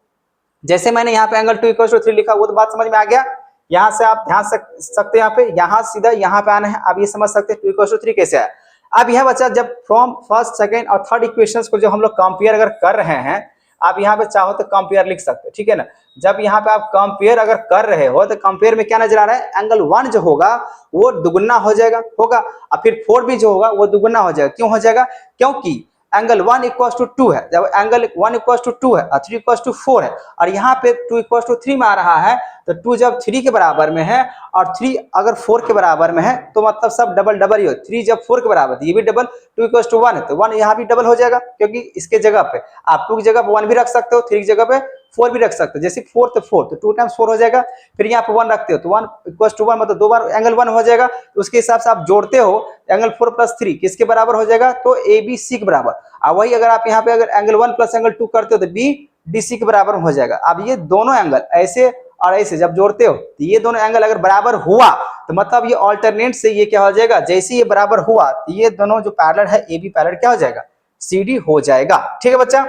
जैसे मैंने यहाँ पे एंगल 2 इक्वल टू 3 लिखा, वो तो बात समझ में आ गया, यहाँ से आप ध्यान सकते हैं, यहाँ पे यहाँ सीधा यहाँ पे आना है, अब ये समझ सकते हैं 2 इक्वल टू 3 कैसे है। अब यह बच्चा जब फ्रॉम फर्स्ट सेकंड और थर्ड इक्वेशंस को जो हम लोग कंपेयर अगर कर रहे हैं, आप यहाँ पे चाहो तो कंपेयर लिख सकते हो, ठीक है ना। जब यहाँ पे आप कंपेयर अगर कर रहे हो तो कंपेयर में क्या नजर आ रहा है, एंगल 1 जो होगा वो दुगुना हो जाएगा और फिर 4 भी जो होगा वो दुगुना हो जाएगा। क्यों हो जाएगा, क्योंकि एंगल 1 इक्वल टू 2 है, जब एंगल 1 इक्वल टू 2 है और 3 इक्वल टू 4 है और यहाँ पे 2 इक्वल टू 3 में आ रहा है, तो 2 जब 3 के बराबर में है और 3 अगर 4 के बराबर में है तो मतलब सब डबल डबल ही हो। 3 जब 4 के बराबर, ये भी डबल, 2 इक्वल टू 1 है तो 1 यहाँ भी डबल हो जाएगा, क्योंकि इसके जगह पे आप 2 की जगह पे 1 भी रख सकते हो, 3 की जगह पे 4 भी रख सकते हो। जैसे 4 तो 4 तो 2 टाइम्स 4 हो जाएगा, फिर यहाँ पे 1 रखते हो तो 1 इक्वल टू 1 मतलब 2 बार एंगल 1 हो जाएगा। तो उसके हिसाब से आप जोड़ते हो एंगल 4 प्लस 3 किसके बराबर हो जाएगा, तो ABC के बराबर। और वही अगर आप यहाँ पे अगर एंगल 1 प्लस एंगल 2 करते हो तो BDC के बराबर हो जाएगा। अब ये दोनों एंगल ऐसे और ऐसे जब जोड़ते हो तो ये दोनों एंगल अगर बराबर हुआ तो मतलब ये अल्टरनेट से ये क्या हो जाएगा, जैसे ये बराबर हुआ तो ये दोनों जो पैरेलल है AB पैरेलल क्या हो जाएगा, CD हो जाएगा। ठीक है बच्चा,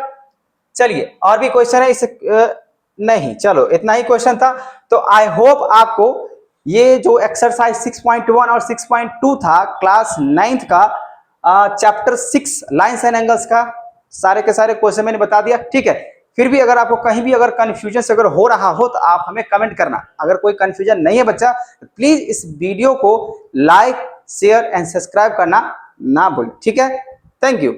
चलिए और भी क्वेश्चन है इस नहीं, चलो इतना ही क्वेश्चन था। तो आई होप आपको ये जो एक्सरसाइज 6.1 और 6.2 था क्लास 9th का चैप्टर 6 लाइंस एंड एंगल्स का सारे के सारे क्वेश्चन मैंने बता दिया, ठीक है। फिर भी अगर आपको कहीं भी अगर कंफ्यूजन से अगर हो रहा हो तो आप हमें कमेंट करना। अगर कोई कंफ्यूजन नहीं है बच्चा तो प्लीज इस वीडियो को लाइक शेयर एंड सब्सक्राइब करना ना भूलें, ठीक है। Thank you.